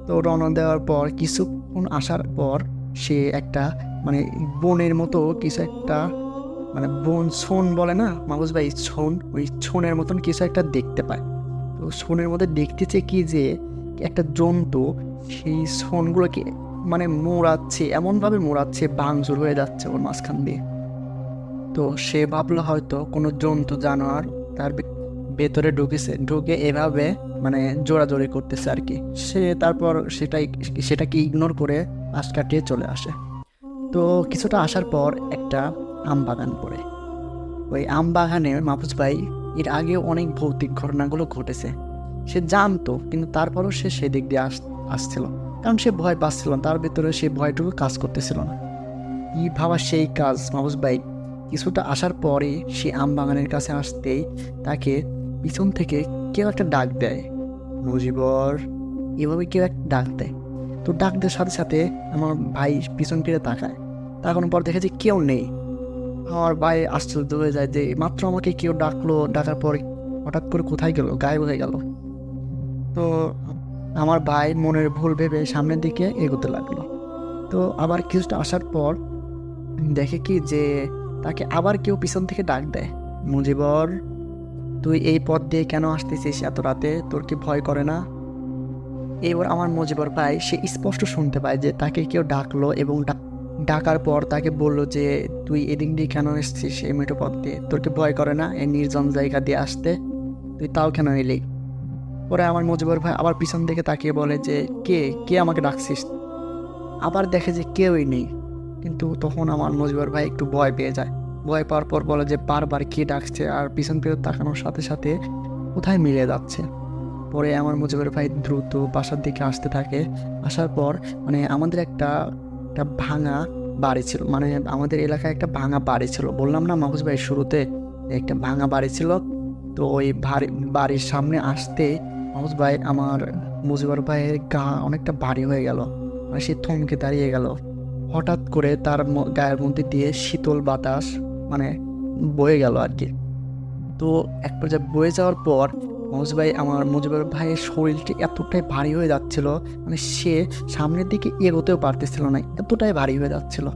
Speaker 4: তো রওনা দেওয়ার পর কিছুক্ষণ আসার পর সে একটা মানে বনের মতো কিছু একটা, মানে বন ছন বলে না মাহফুজ ভাই, ছন, ওই ছনের মতন কিছু একটা দেখতে পায়। তো ছনের মধ্যে দেখতেছে কি যে একটা জন্তু সেই ছনগুলোকে মানে মোড়াচ্ছে, এমনভাবে মোড়াচ্ছে ভাঙচুর হয়ে যাচ্ছে ওর মাঝখান দিয়ে। তো সে ভাবলো হয়তো কোনো জন্তু জানোয়ার তার ভেতরে ঢুকে এভাবে মানে জোরাজোরি করতেছে আর কি। সে তারপর সেটাকে ইগনোর করে পাশ কাটিয়ে চলে আসে। তো কিছুটা আসার পর একটা আম বাগান পড়ে। ওই আম বাগানে মাহফুজ ভাই এর আগেও অনেক ভৌতিক ঘটনাগুলো ঘটেছে, সে জানতো, কিন্তু তারপরও সে সেদিক দিয়ে আসছিল, কারণ সে ভয় পাচ্ছিল না, তার ভেতরে সে ভয়টুকু কাজ করতেছিল না। কি ভাবা সেই কাজ, মাহফুজ ভাই কিছুটা আসার পরে সে আম বাগানের কাছে আসতেই তাকে পিছন থেকে কেউ একটা ডাক দেয়, মুজিবর, এভাবে কেউ একটা ডাক দেয়। তো ডাক দেওয়ার সাথে সাথে আমার ভাই পিছন ফিরে তাকায়, তাকানোর পর দেখে যে কেউ নেই। আমার ভাই আশ্চর্য হয়ে যায় যে মাত্র আমাকে কেউ ডাকলো, ডাকার পর হঠাৎ করে কোথায় গেল, গায়েব হয়ে গেল। তো আমার ভাই মনের ভুল ভেবে সামনের দিকে এগোতে লাগলো। তো আবার কিছুটা আসার পর দেখে কি যে তাকে আবার কেউ পিছন থেকে ডাক দেয়, মুজিবর, তুই এই পথ দিয়ে কেন আসতেছিস এত রাতে, তোর কি ভয় করে না? এবার আমার মজিবর ভাই সে স্পষ্ট শুনতে পায় যে তাকে কেউ ডাকলো, এবং ডাকার পর তাকে বলল যে তুই এদিক দিয়ে কেন এসছিস এই মেঠো পথ দিয়ে, তোর কি ভয় করে না এই নির্জন জায়গা দিয়ে আসতে, তুই তাও কেন এলি? পরে আমার মজিবর ভাই আবার পিছন দিকে তাকিয়ে বলে যে কে আমাকে ডাকছিস? আবার দেখে যে কেউই নেই। কিন্তু তখন আমার মজিবর ভাই একটু ভয় পেয়ে যায়, ভয় পাওয়ার পর বলে যে বারবার কে ডাকছে, আর পিছন ফিরে তাকানোর সাথে সাথে কোথায় মিলে যাচ্ছে। পরে আমার মুজিবুর ভাই দ্রুত বাসার দিকে আসতে থাকে। আসার পর মানে আমাদের একটা ভাঙা বাড়ি ছিল, মানে আমাদের এলাকায় একটা ভাঙা বাড়ি ছিল, বললাম না মাহফুজ ভাই শুরুতে একটা ভাঙা বাড়ি ছিল। তো ওই বাড়ির সামনে আসতে মাহফুজ ভাই আমার মুজিবুর ভাইয়ের গা অনেকটা ভারী হয়ে গেল, মানে সে থমকে দাঁড়িয়ে গেল। হঠাৎ করে তার গায়ের মধ্যে দিয়ে শীতল বাতাস মানে বয়ে গেল আর কি। তো এক পর্যায়ে বয়ে যাওয়ার পর আমার মুজিবুর ভাইয়ের শরীরটি এতটাই ভারী হয়ে যাচ্ছিল, মানে সে সামনের দিকে এগোতেও পারতেছিল না, এতটাই ভারী হয়ে যাচ্ছিল।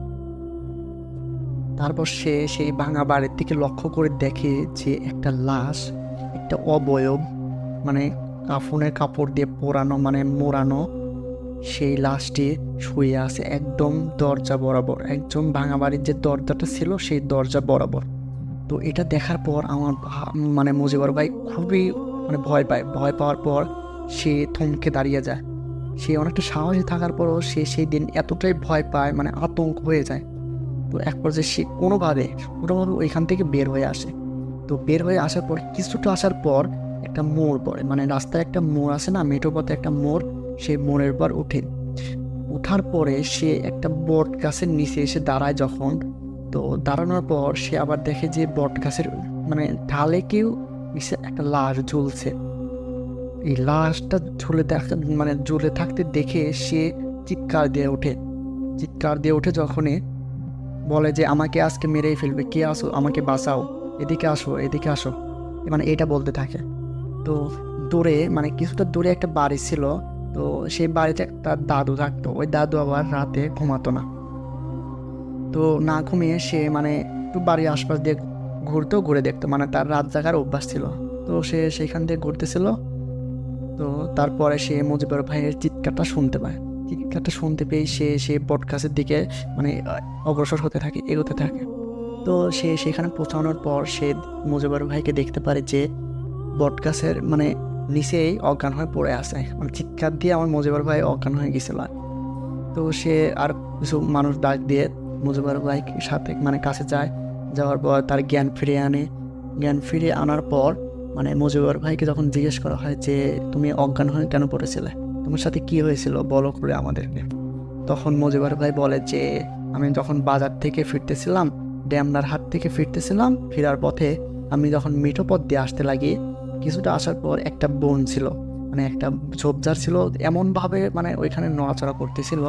Speaker 4: তারপর সে সেই ভাঙা বাড়ির দিকে লক্ষ্য করে দেখে যে একটা লাশ, একটা অবয়ব, মানে কাফনের কাপড় দিয়ে পোড়ানো, মানে মোড়ানো সেই লাশটি শুয়ে আছে একদম দরজা বরাবর, একদম ভাঙা বাড়ির যে দরজাটা ছিল সেই দরজা বরাবর। তো এটা দেখার পর আমার মানে মুজিবুর ভাই খুবই মানে ভয় পায়। ভয় পাওয়ার পর সে থমকে দাঁড়িয়ে যায়। সে অনেকটা সাহসী থাকার পরও সে সেই দিন এতটাই ভয় পায়, মানে আতঙ্ক হয়ে যায়। তো এক পর্যায়ে সে কোনোভাবে ওইখান থেকে বের হয়ে আসে। তো বের হয়ে আসার পর কিছুটা আসার পর একটা মোড় পড়ে, মানে রাস্তায় একটা মোড় আছে না, মেঠো পথে একটা মোড়, সেই মোড়ের পর ওঠার পরে সে একটা বট গাছের নিচে এসে দাঁড়ায় যখন, তো দাঁড়ানোর পর সে আবার দেখে যে বট গাছের মানে ঢালে কেউ একটা লাশ ঝুলছে। এই লাশটা ঝুলে থাকতে দেখে সে চিৎকার দিয়ে ওঠে যখনই বলে যে আমাকে আজকে মেরেই ফেলবে, কে আসো, আমাকে বাঁচাও, এদিকে আসো, মানে এটা বলতে থাকে। তো দূরে, মানে কিছুটা দূরে একটা বাড়ি ছিল, তো সেই বাড়িতে একটা দাদু থাকতো। ওই দাদু আবার রাতে ঘুমাতো না, তো না ঘুমিয়ে সে মানে একটু বাড়ির আশপাশ দিয়ে ঘুরে দেখতো, মানে তার রাত জাগার অভ্যাস ছিল। তো সে সেইখান দিয়ে ঘুরতেছিল। তো তারপরে সে মুজিবুর ভাইয়ের চিৎকারটা শুনতে পেয়ে সে বট গাছের দিকে মানে অগ্রসর এগোতে থাকে। তো সে সেখানে পৌঁছানোর পর সে মুজিবুর ভাইকে দেখতে পারে যে বট গাছের মানে নিচেই অজ্ঞান হয়ে পড়ে আছে, মানে চিৎকার দিয়ে আমার মুজিবুর ভাই অজ্ঞান হয়ে গেছিল। তো সে আর কিছু মানুষ ডাক দিয়ে মুজিবুর ভাইয়ের সাথে মানে কাছে যাওয়ার পর তার জ্ঞান ফিরিয়ে আনার পর মানে মুজিবুর ভাইকে যখন জিজ্ঞেস করা হয় যে তুমি অজ্ঞান হয়ে কেন পড়েছিলে, তোমার সাথে কি হয়েছিল বলো করে আমাদেরকে, তখন মুজিবুর ভাই বলে যে আমি যখন বাজার থেকে ফিরতেছিলাম, ড্যামনার হাট থেকে ফিরতেছিলাম, ফেরার পথে আমি যখন মিঠো পথ দিয়ে আসতে লাগি, কিছুটা আসার পর একটা বন ছিল, মানে একটা ঝোপঝাড় ছিল, এমনভাবে মানে ওইখানে নড়াচড়া করতেছিল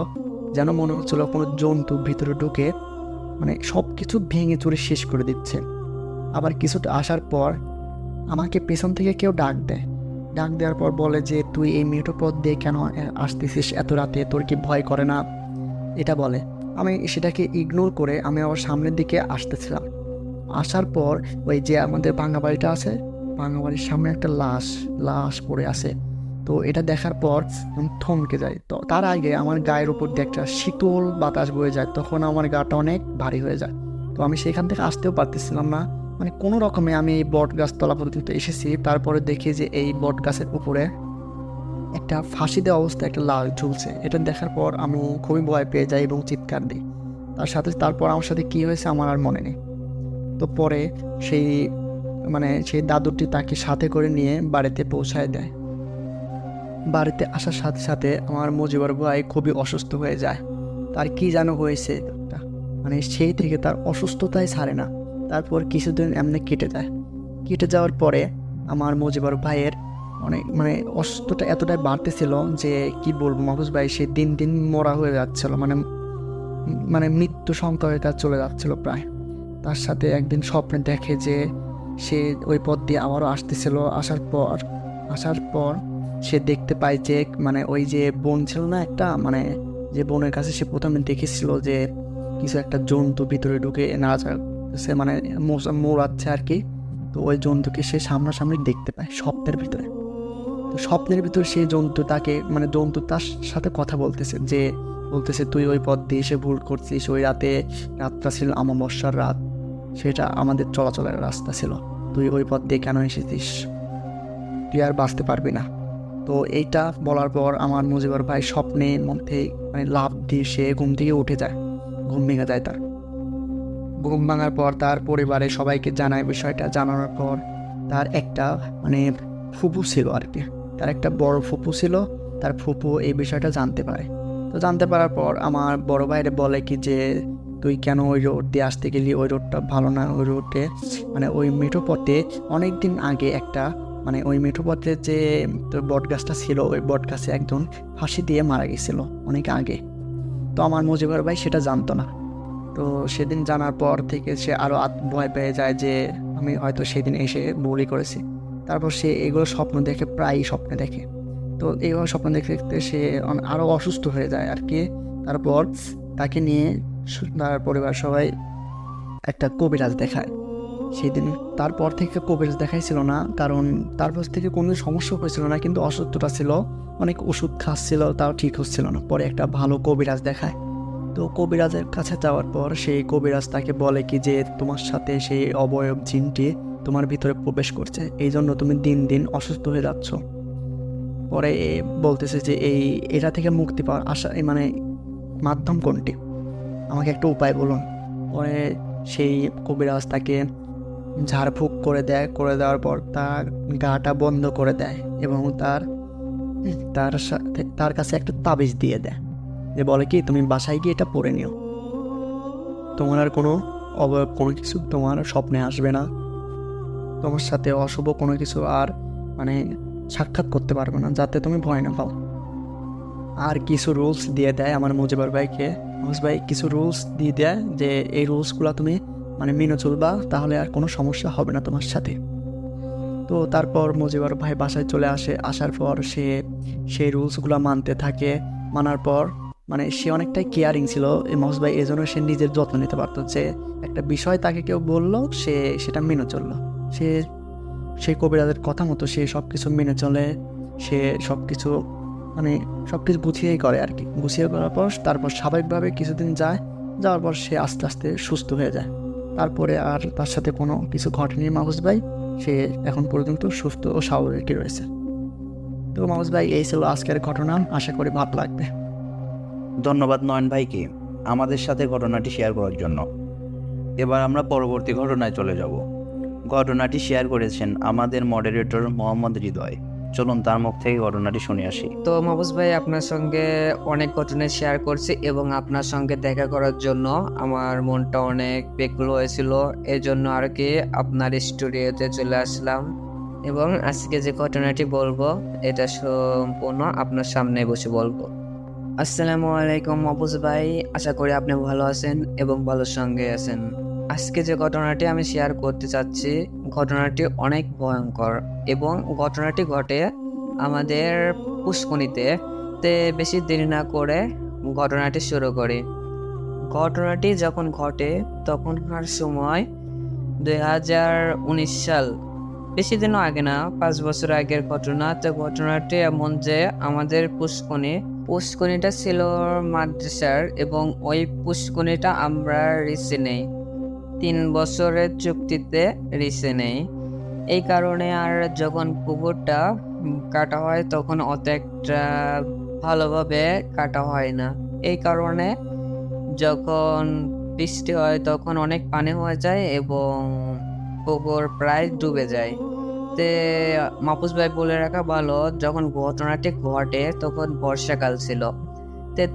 Speaker 4: যেন মনে হচ্ছিল কোনো জন্তু ভিতরে ঢুকে মানে সব কিছু ভেঙে চুরে শেষ করে দিচ্ছে। আবার কিছুটা আসার পর আমাকে পেছন থেকে কেউ ডাক দেওয়ার পর বলে যে তুই এই মিঠো পথ দিয়ে কেন আসতেছিস এত রাতে, তোর কি ভয় করে না, এটা বলে। আমি সেটাকে ইগনোর করে আমি আবার সামনের দিকে আসতেছিলাম। আসার পর ওই যে আমাদের ভাঙা বাড়িটা আছে, ভাঙা বাড়ির সামনে একটা লাশ পড়ে আছে। তো এটা দেখার পর আমি থমকে যাই। তো তার আগে আমার গায়ের উপর দিয়ে একটা শীতল বাতাস বয়ে যায়, তখন আমার গাটা অনেক ভারী হয়ে যায়। তো আমি সেখান থেকে আসতেও পারতেছিলাম না, মানে কোনো রকমে আমি এই বট গাছ তলা পর্যন্ত এসেছি। তারপরে দেখি যে এই বট গাছের উপরে একটা ফাঁসি দেওয়া অবস্থায় একটা লাশ ঝুলছে। এটা দেখার পর আমি খুবই ভয় পেয়ে যাই এবং চিৎকার দিই। তারপর আমার সাথে কী হয়েছে আমার আর মনে নেই। তো পরে সেই দাদুটি তাকে সাথে করে নিয়ে বাড়িতে পৌঁছায় দেয়। বাড়িতে আসার সাথে সাথে আমার মুজিবুর ভাই খুবই অসুস্থ হয়ে যায়। তার কি যেন হয়েছে, মানে সেই থেকে তার অসুস্থতাই ছাড়ে না। তারপর কিছুদিন এমনি কেটে যাওয়ার পরে আমার মুজিবুর ভাইয়ের অনেক মানে অসুস্থতা এতটাই বাড়তেছিল যে কি বলবো মাহফুজ ভাই, সে দিন দিন মরা হয়ে যাচ্ছিল, মানে মৃত্যু সংখ্যায় তার চলে যাচ্ছিল প্রায়। তার সাথে একদিন স্বপ্নে দেখে যে সে ওই পথ দিয়ে আবারও আসতেছিল। আসার পর সে দেখতে পায় যে মানে ওই যে বন ছিল না একটা, মানে যে বনের কাছে সে প্রথমে দেখেছিল যে কিছু একটা জন্তু ভিতরে ঢুকে সে মানে মোড়াচ্ছে আর কি। তো ওই জন্তুকে সে সামনাসামনি দেখতে পায় স্বপ্নের ভিতরে। তো স্বপ্নের ভিতরে সেই জন্তু তার সাথে কথা বলতেছে তুই ওই পথ দিয়ে এসে ভুল করছিস, ওই রাতটা ছিল অমাবস্যার রাত, সেটা আমাদের চলাচলের রাস্তা ছিল, তুই ওই পথ দিয়ে কেন এসেছিস, তুই আর বাঁচতে পারবি না। তো এইটা বলার পর আমার মুজিবুর ভাই স্বপ্নের মধ্যে মানে লাফ দিয়ে সে ঘুম থেকে উঠে যায়, ঘুম ভেঙে যায়। তার ঘুম ভাঙার পর তার পরিবারে সবাইকে জানায় বিষয়টা। জানানোর পর তার একটা মানে ফুপু ছিল আর কি, তার একটা বড় ফুপু ছিল, তার ফুপু এই বিষয়টা জানতে পারে। তো জানতে পারার পর আমার বড় ভাইরে বলে কি যে তুই কেন ওই রোড দিয়ে আসতে গেলি, ওই রোডটা ভালো না, ওই রোডে মানে ওই মেঠো পথে অনেক দিন আগে একটা মানে ওই মেঠো পথে যে বট গাছটা ছিল, ওই বট গাছে একজন ফাঁসি দিয়ে মারা গেছিল অনেক আগে। তো আমার মুজিবুর ভাই সেটা জানতো না। তো সেদিন জানার পর থেকে সে আরও ভয় পেয়ে যায় যে আমি হয়তো সেদিন এসে ভুলই করেছি। তারপর সে এগুলো স্বপ্ন দেখে, প্রায়ই স্বপ্নে দেখে। তো এইভাবে স্বপ্ন দেখতে দেখতে সে আরও অসুস্থ হয়ে যায় আর কি। তারপর তাকে নিয়ে তার পরিবার সবাই একটা কবিরাজ দেখায়। সেদিন তারপর থেকে কবিরাজ দেখাইছিল না, কারণ তারপর থেকে কোনো সমস্যা হয়েছিল না, কিন্তু অসুস্থতা ছিল, অনেক ওষুধ খাচ্ছিল, তাও ঠিক হচ্ছিল না। পরে একটা ভালো কবিরাজ দেখায়। তো কবিরাজের কাছে যাওয়ার পর সেই কবিরাজ তাকে বলে কি যে তোমার সাথে সেই অবয়ব জিনটি তোমার ভিতরে প্রবেশ করছে, এই জন্য তুমি দিন দিন অসুস্থ হয়ে যাচ্ছ। পরে বলতেছে যে এটা থেকে মুক্তি পাওয়ার আশা মানে মাধ্যম কোনটি, আমাকে একটা উপায় বলুন। পরে সেই কবিরাজ তাকে ঝাড়ফুঁক করে দেয়, করে দেওয়ার পর তার গাটা বন্ধ করে দেয় এবং তার কাছে একটা তাবিজ দিয়ে দেয়, যে বলে কি তুমি বাসায় গিয়ে এটা পরে নিও, তোমার আর কোনো অবয়ব কোনো কিছু তোমার স্বপ্নে আসবে না, তোমার সাথে অশুভ কোনো কিছু আর মানে সাক্ষাৎ করতে পারবে না, যাতে তুমি ভয় না পাও। আর কিছু রুলস দিয়ে দেয় আমার মুজিবর ভাইকে। মুজিব ভাই কিছু রুলস দিয়ে দেয় যে এই রুলসগুলো তুমি মানে মেনে চলবা, তাহলে আর কোনো সমস্যা হবে না তোমার সাথে। তো তারপর মুজিবর ভাই বাসায় চলে আসে। আসার পর সে সেই রুলসগুলো মানতে থাকে। মানার পর মানে সে অনেকটাই কেয়ারিং ছিল এই মহস ভাই, এই জন্য সে নিজের যত্ন নিতে পারতো। যে একটা বিষয় তাকে কেউ বললো, সে সেটা মেনে চললো। সেই কবিরাজের কথা মতো সে সব কিছু মেনে চলে। সে সব কিছু মানে সব কিছু গুছিয়েই করে আর কি। গুছিয়ে করার পর তারপর স্বাভাবিকভাবে কিছুদিন যাওয়ার পর সে আস্তে আস্তে সুস্থ হয়ে যায়। তারপরে আর তার সাথে কোনো কিছু ঘটেনি মাহফুজ ভাই। সে এখন পর্যন্ত সুস্থ ও স্বাভাবিকই রয়েছে। তো মাহফুজ ভাই, এই ছিল আজকের ঘটনা, আশা করি ভালো লাগবে।
Speaker 1: ধন্যবাদ নয়ন ভাইকে আমাদের সাথে ঘটনাটি শেয়ার করার জন্য। এবার আমরা পরবর্তী ঘটনায় চলে যাব। ঘটনাটি শেয়ার করেছেন আমাদের মডারেটর মোহাম্মদ হৃদয়। চলুন তার মুখ থেকে ঘটনাটি শুনে আসি।
Speaker 5: তো মাহফুজ ভাই, আপনার সঙ্গে অনেক ঘটনা শেয়ার করছি এবং আপনার সঙ্গে দেখা করার জন্য আমার মনটা অনেক ব্যাকুল হয়েছিল। এই জন্য আর কি আপনার স্টুডিওতে চলে আসলাম এবং আজকে যে ঘটনাটি বলবো এটা সম্পূর্ণ আপনার সামনে বসে বলবো। আসসালামু আলাইকুম মাহফুজ ভাই, আশা করি আপনি ভালো আছেন এবং ভালো সঙ্গে আছেন। আজকে যে ঘটনাটি আমি শেয়ার করতে চাচ্ছি, ঘটনাটি অনেক ভয়ঙ্কর এবং ঘটনাটি ঘটে আমাদের পুষ্কনিতে। তে বেশি দেরি না করে ঘটনাটি শুরু করি। ঘটনাটি যখন ঘটে তখনকার সময় 2019 সাল, বেশি দিনও আগে না, 5 বছর আগের ঘটনা। তো ঘটনাটি এমন যে আমাদের পুষ্কনিটা ছিল মাদ্রাসার এবং ওই পুষ্কনিটা আমরা রিসে নেই, 3 বছরের চুক্তিতে রিসে নেই। এই কারণে আর যখন পুকুরটা কাটা হয় তখন অত একটা ভালোভাবে কাটা হয় না। এই কারণে যখন বৃষ্টি হয় তখন অনেক পানি হয়ে যায় এবং পুকুর প্রায় ডুবে যায়। তে মাহফুজ ভাই বলে রাখা ভালো, যখন ঘটনাটি ঘটে তখন বর্ষাকাল ছিল।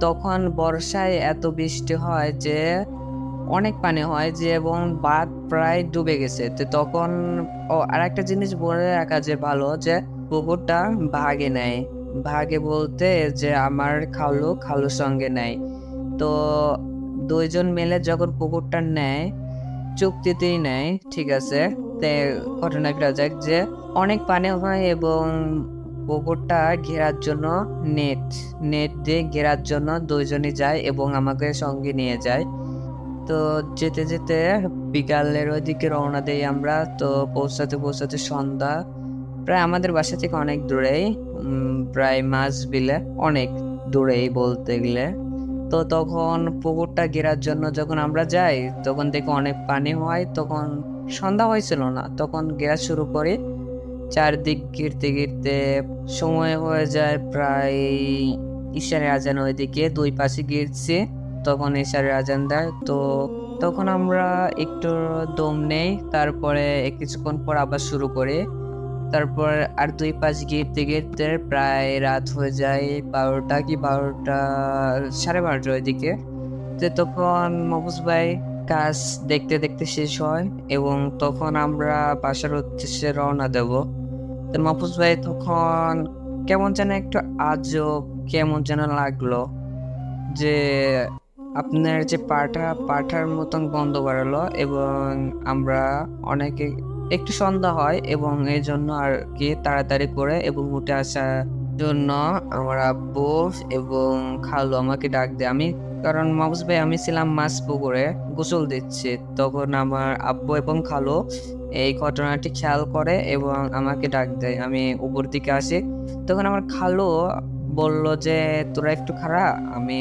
Speaker 5: তখন বর্ষায় এত বৃষ্টি হয় যে অনেক পানি হয় যে এবং বাঁধ প্রায় ডুবে গেছে। তখন আর একটা জিনিস বলে রাখা যে ভালো, যে পুকুরটা ভাগে নেয়। ভাগে বলতে যে আমার খালুর সঙ্গে নেয়। তো 2 জন মিলে যখন পুকুরটা নেয়, চুক্তিতেই নেয়, ঠিক আছে। ঘটনাটা যাক যে অনেক পানি হয় এবং পুকুরটা ঘেরার জন্য নেট দিয়ে ঘেরার জন্য 2 জনই যায় এবং আমাকে সঙ্গে নিয়ে যায়। তো যেতে যেতে বিকালের ওইদিকে রওনা দেই আমরা। তো পৌঁছাতে সন্ধ্যা, প্রায় আমাদের বাসা থেকে অনেক দূরেই, প্রায় মাঝবিলে অনেক দূরেই বলতে গেলে। তো তখন পুকুরটা ঘেরার জন্য যখন আমরা যাই তখন দেখি অনেক পানি হয়। তখন সন্ধ্যা হয়েছিল না, তখন ঘেরা শুরু করি। চারদিক ঘিরতে ঘিরতে সময় হয়ে যায় প্রায় ইশারে আজান। ওইদিকে 2 পাশে ঘিরছি, তখন ইশারে আজান দেয়। তো তখন আমরা একটু দম নেই, তারপরে কিছুক্ষণ পর আবার শুরু করি। তারপর আর 2 পাশ ঘিরতে ঘিরতে প্রায় রাত হয়ে যায় 12টা কি 12:30 ওইদিকে। তখন মাহফুজ ভাই কাজ দেখতে দেখতে শেষ হয় এবং তখন আমরা বাসার উদ্দেশ্যে রওনা দেব। তো মাহফুজ ভাই তখন কেমন যেন একটু আজব কেমন যেন লাগলো, যে আপনার যে পাঠার মতন গন্ধ বাড়ালো এবং আমরা অনেকে একটু সন্ধ্যা হয় এবং এই জন্য আর কি তাড়াতাড়ি করে এবং উঠে আসার জন্য আমার আব্বু এবং খালু আমাকে ডাক দেয়। কারণ মাহফুজ ভাই আমি ছিলাম মাছ পুকুরে গোসল দিচ্ছি, তখন আমার আব্বু এবং খালু এই ঘটনাটি খেয়াল করে এবং আমাকে ডাক দেয়। আমি উপর দিকে আসি, তখন আমার খালু বলল যে তোরা একটু খাড়া, আমি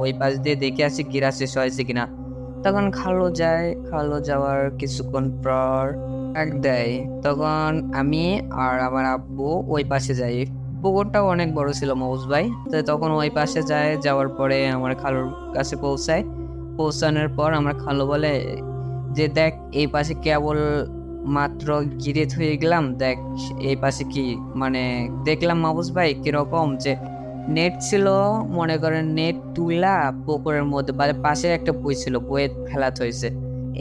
Speaker 5: ওই পাশ দিয়ে দেখে আসি গিরা শেষ হয়েছে কিনা। তখন খালু যাওয়ার কিছুক্ষণ পর ডাক দেয়, তখন আমি আর আমার আব্বু ওই পাশে যাই। পুকুরটাও অনেক বড় ছিল মাহফুজ ভাই, তো তখন ওই পাশে যাওয়ার পরে আমার খালুর কাছে পৌঁছানোর পর আমার খালু বলে যে দেখ এই পাশে কেবল মাত্র গিরে হয়ে গেলাম, দেখ এই পাশে কি মানে দেখলাম মাহফুজ ভাই কিরকম যে নেট ছিল, মনে করেন নেট তুলা পুকুরের মধ্যে পাশে একটা বই ছিল, বইয়ে ফেলাতে হয়েছে।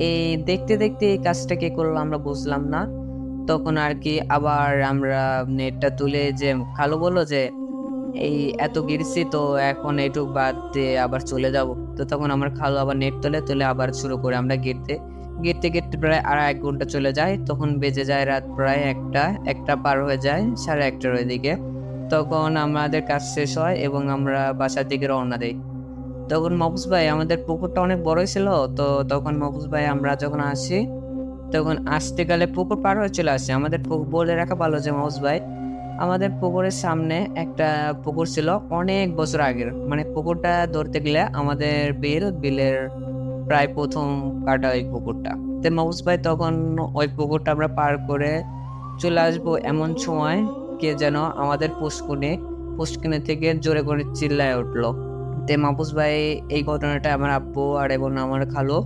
Speaker 5: এই দেখতে দেখতে এই কাজটা কে করলো আমরা বুঝলাম না। তখন আর কি আবার আমরা নেটটা তুলে যে খালু বললো যে এই এত গিরছি তো এখন এইটুক বাদ দিয়ে আবার চলে যাব। তো তখন আমার খালু আবার নেট তুলে আবার শুরু করে আমরা গিরতে প্রায় 1.5 ঘন্টা চলে যায়। তখন বেজে যায় রাত প্রায় একটা পার হয়ে যায় 1:30টার ওইদিকে। তখন আমাদের কাজ শেষ হয় এবং আমরা বাসার দিকে রওনা দিই। তখন মাহফুজ ভাই আমাদের পুকুরটা অনেক বড়ই ছিল, তো তখন মাহফুজ ভাই আমরা যখন আসি তখন আসতে গেলে পুকুর পার হয়ে চলে আসে। আমাদের বলে রাখা ভালো যে মাহফুজ ভাই আমাদের পুকুরের সামনে একটা পুকুর ছিল অনেক বছর আগের, মানে পুকুরটা ধরতে গেলে আমাদের বিলের প্রায় প্রথম কাটা ওই পুকুরটা। তো মাহফুজ ভাই তখন ওই পুকুরটা আমরা পার করে চলে আসবো এমন সময় কে যেন আমাদের পুষ্কুনি থেকে জোরে করে চিল্লায় উঠলো। তে মাহফুজ ভাই এই ঘটনাটা আমার আব্বু আর এবং আমার খালু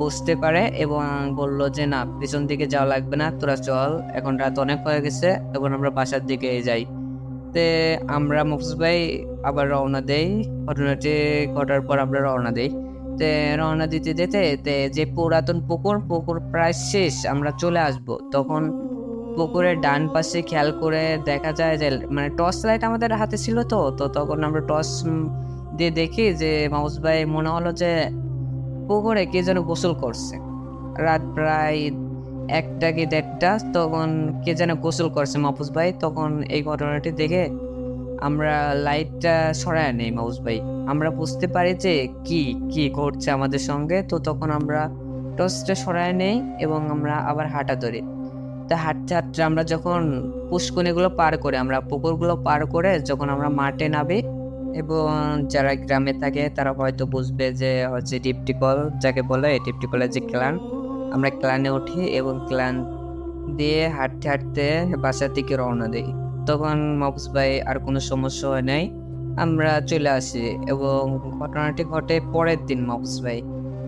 Speaker 5: বুঝতে পারে এবং বলল যে না পিছন দিকে যাওয়া লাগবে না, তোরা চল, এখন রাত অনেক হয়ে গেছে, এখন আমরা বাসার দিকে যাই। তে আমরা মাহফুজ ভাই আবার রওনা দেই। ঘটনাটি ঘটার পর আমরা রওনা দেই। তে রওনা দিতে যে পুরাতন পুকুর প্রায় শেষ, আমরা চলে আসব। তখন পুকুরের ডান পাশে খেয়াল করে দেখা যায় যে মানে টর্চ লাইট আমাদের হাতে ছিল, তো তখন আমরা টর্চ দিয়ে দেখি যে মাহফুজ ভাই মনে হলো যে পুকুরে কে যেন গোসল করছে। রাত প্রায় 1টা কি 1:30, তখন কে যেন গোসল করছে মাহফুজ ভাই। তখন এই ঘটনাটি দেখে আমরা লাইটটা সরায় নেই মাহফুজ ভাই, আমরা বুঝতে পারি যে কি ঘটছে আমাদের সঙ্গে। তো তখন আমরা টর্চটা সরায় নেই এবং আমরা আবার হাঁটা ধরি। তা হাঁটতে আমরা যখন পুষ্কুনিগুলো পার করে আমরা পুকুরগুলো পার করে যখন আমরা মাঠে নামি, এবং যারা গ্রামে থাকে তারা হয়তো বুঝবে যে হচ্ছে টিপটিকল যাকে বলে, টিপটিকলের যে ক্লান, আমরা ক্লানে উঠি এবং ক্লান দিয়ে হাঁটতে বাসার দিকে রওনা দিই। তখন মাহফুজ ভাই আর কোনো সমস্যা হয় নাই, আমরা চলে আসি এবং ঘটনাটি ঘটে পরের দিন মাহফুজ ভাই।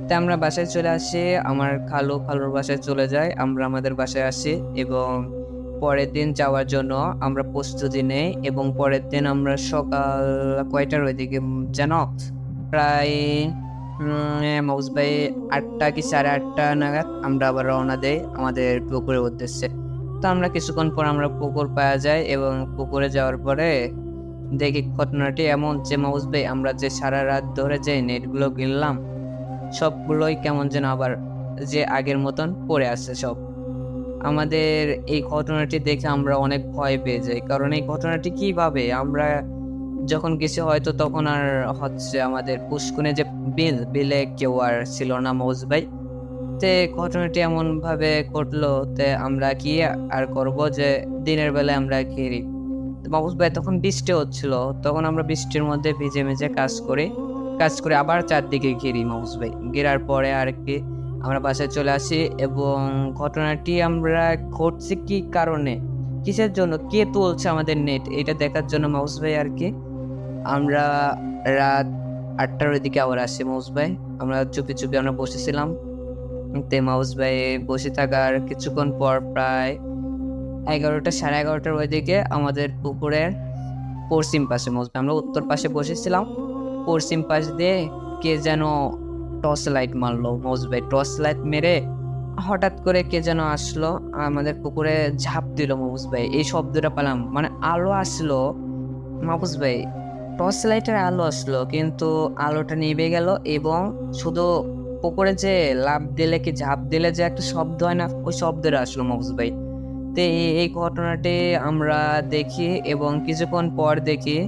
Speaker 5: তা আমরা বাসায় চলে আসি, আমার খালুর বাসায় চলে যায়, আমরা আমাদের বাসায় আসি এবং পরের দিন যাওয়ার জন্য আমরা প্রস্তুতি নেই। এবং পরের দিন আমরা সকাল কয়টার ওইদিকে যেন প্রায় মাহফুজ ভাই 8টা কি 8:30 নাগাদ আমরা আবার রওনা দেই আমাদের পুকুরের উদ্দেশ্যে। তো আমরা কিছুক্ষণ পর আমরা পুকুর পাওয়া যায় এবং পুকুরে যাওয়ার পরে দেখি ঘটনাটি এমন যে মাহফুজ ভাই আমরা যে সারা রাত ধরে যে নেটগুলো গিললাম সবগুলোই কেমন যেন আবার যে আগের মতন পড়ে আসছে সব। আমাদের এই ঘটনাটি দেখে আমরা অনেক ভয় পেয়ে যাই, কারণ এই ঘটনাটি কিভাবে আমরা যখন গেছি হয়তো তখন আর হচ্ছে আমাদের পুষ্কুনে যে বিলে কেউ আর ছিল না মাহফুজ ভাই। তে ঘটনাটি এমন ভাবে ঘটলো, তে আমরা কি আর করব যে দিনের বেলায় আমরা ঘিরি। মাহফুজ ভাই তখন বৃষ্টি হচ্ছিল, তখন আমরা বৃষ্টির মধ্যে ভিজে কাজ করে আবার চারদিকে ঘিরি মাহফুজ ভাই। ঘেরার পরে আর কি আমরা বাসায় চলে আসি এবং ঘটনাটি আমরা ঘটছে কি কারণে, কিসের জন্য, কে তুলছে আমাদের নেট, এটা দেখার জন্য মাহফুজ ভাই আর কি আমরা রাত 8টার ওইদিকে আবার আসি মাহফুজ ভাই। আমরা চুপি আমরা বসেছিলাম। তে মাহফুজ ভাই বসে থাকার কিছুক্ষণ পর প্রায় 11টা 11:30টার ওইদিকে আমাদের পুকুরের পশ্চিম পাশে মাহফুজ ভাই, আমরা উত্তর পাশে বসেছিলাম, পশ্চিম পাশ দিয়ে কে যেন টর্চ লাইট মারলো মাহফুজ ভাই। টর্চ লাইট মেরে হঠাৎ করে কে যেন আসলো আমাদের পুকুরে ঝাঁপ দিল মাহফুজ ভাই। এই শব্দটা পেলাম, মানে আলো আসলো মাহফুজ ভাই, টর্চ লাইটের আলো আসলো কিন্তু আলোটা নিভে গেল এবং শুধু পুকুরে যে লাফ দিলে কি ঝাঁপ দিলে যে একটা শব্দ হয় না, ওই শব্দটা আসলো মাহফুজ ভাই। তো এই ঘটনাটি আমরা দেখি এবং কিছুক্ষণ পর দেখি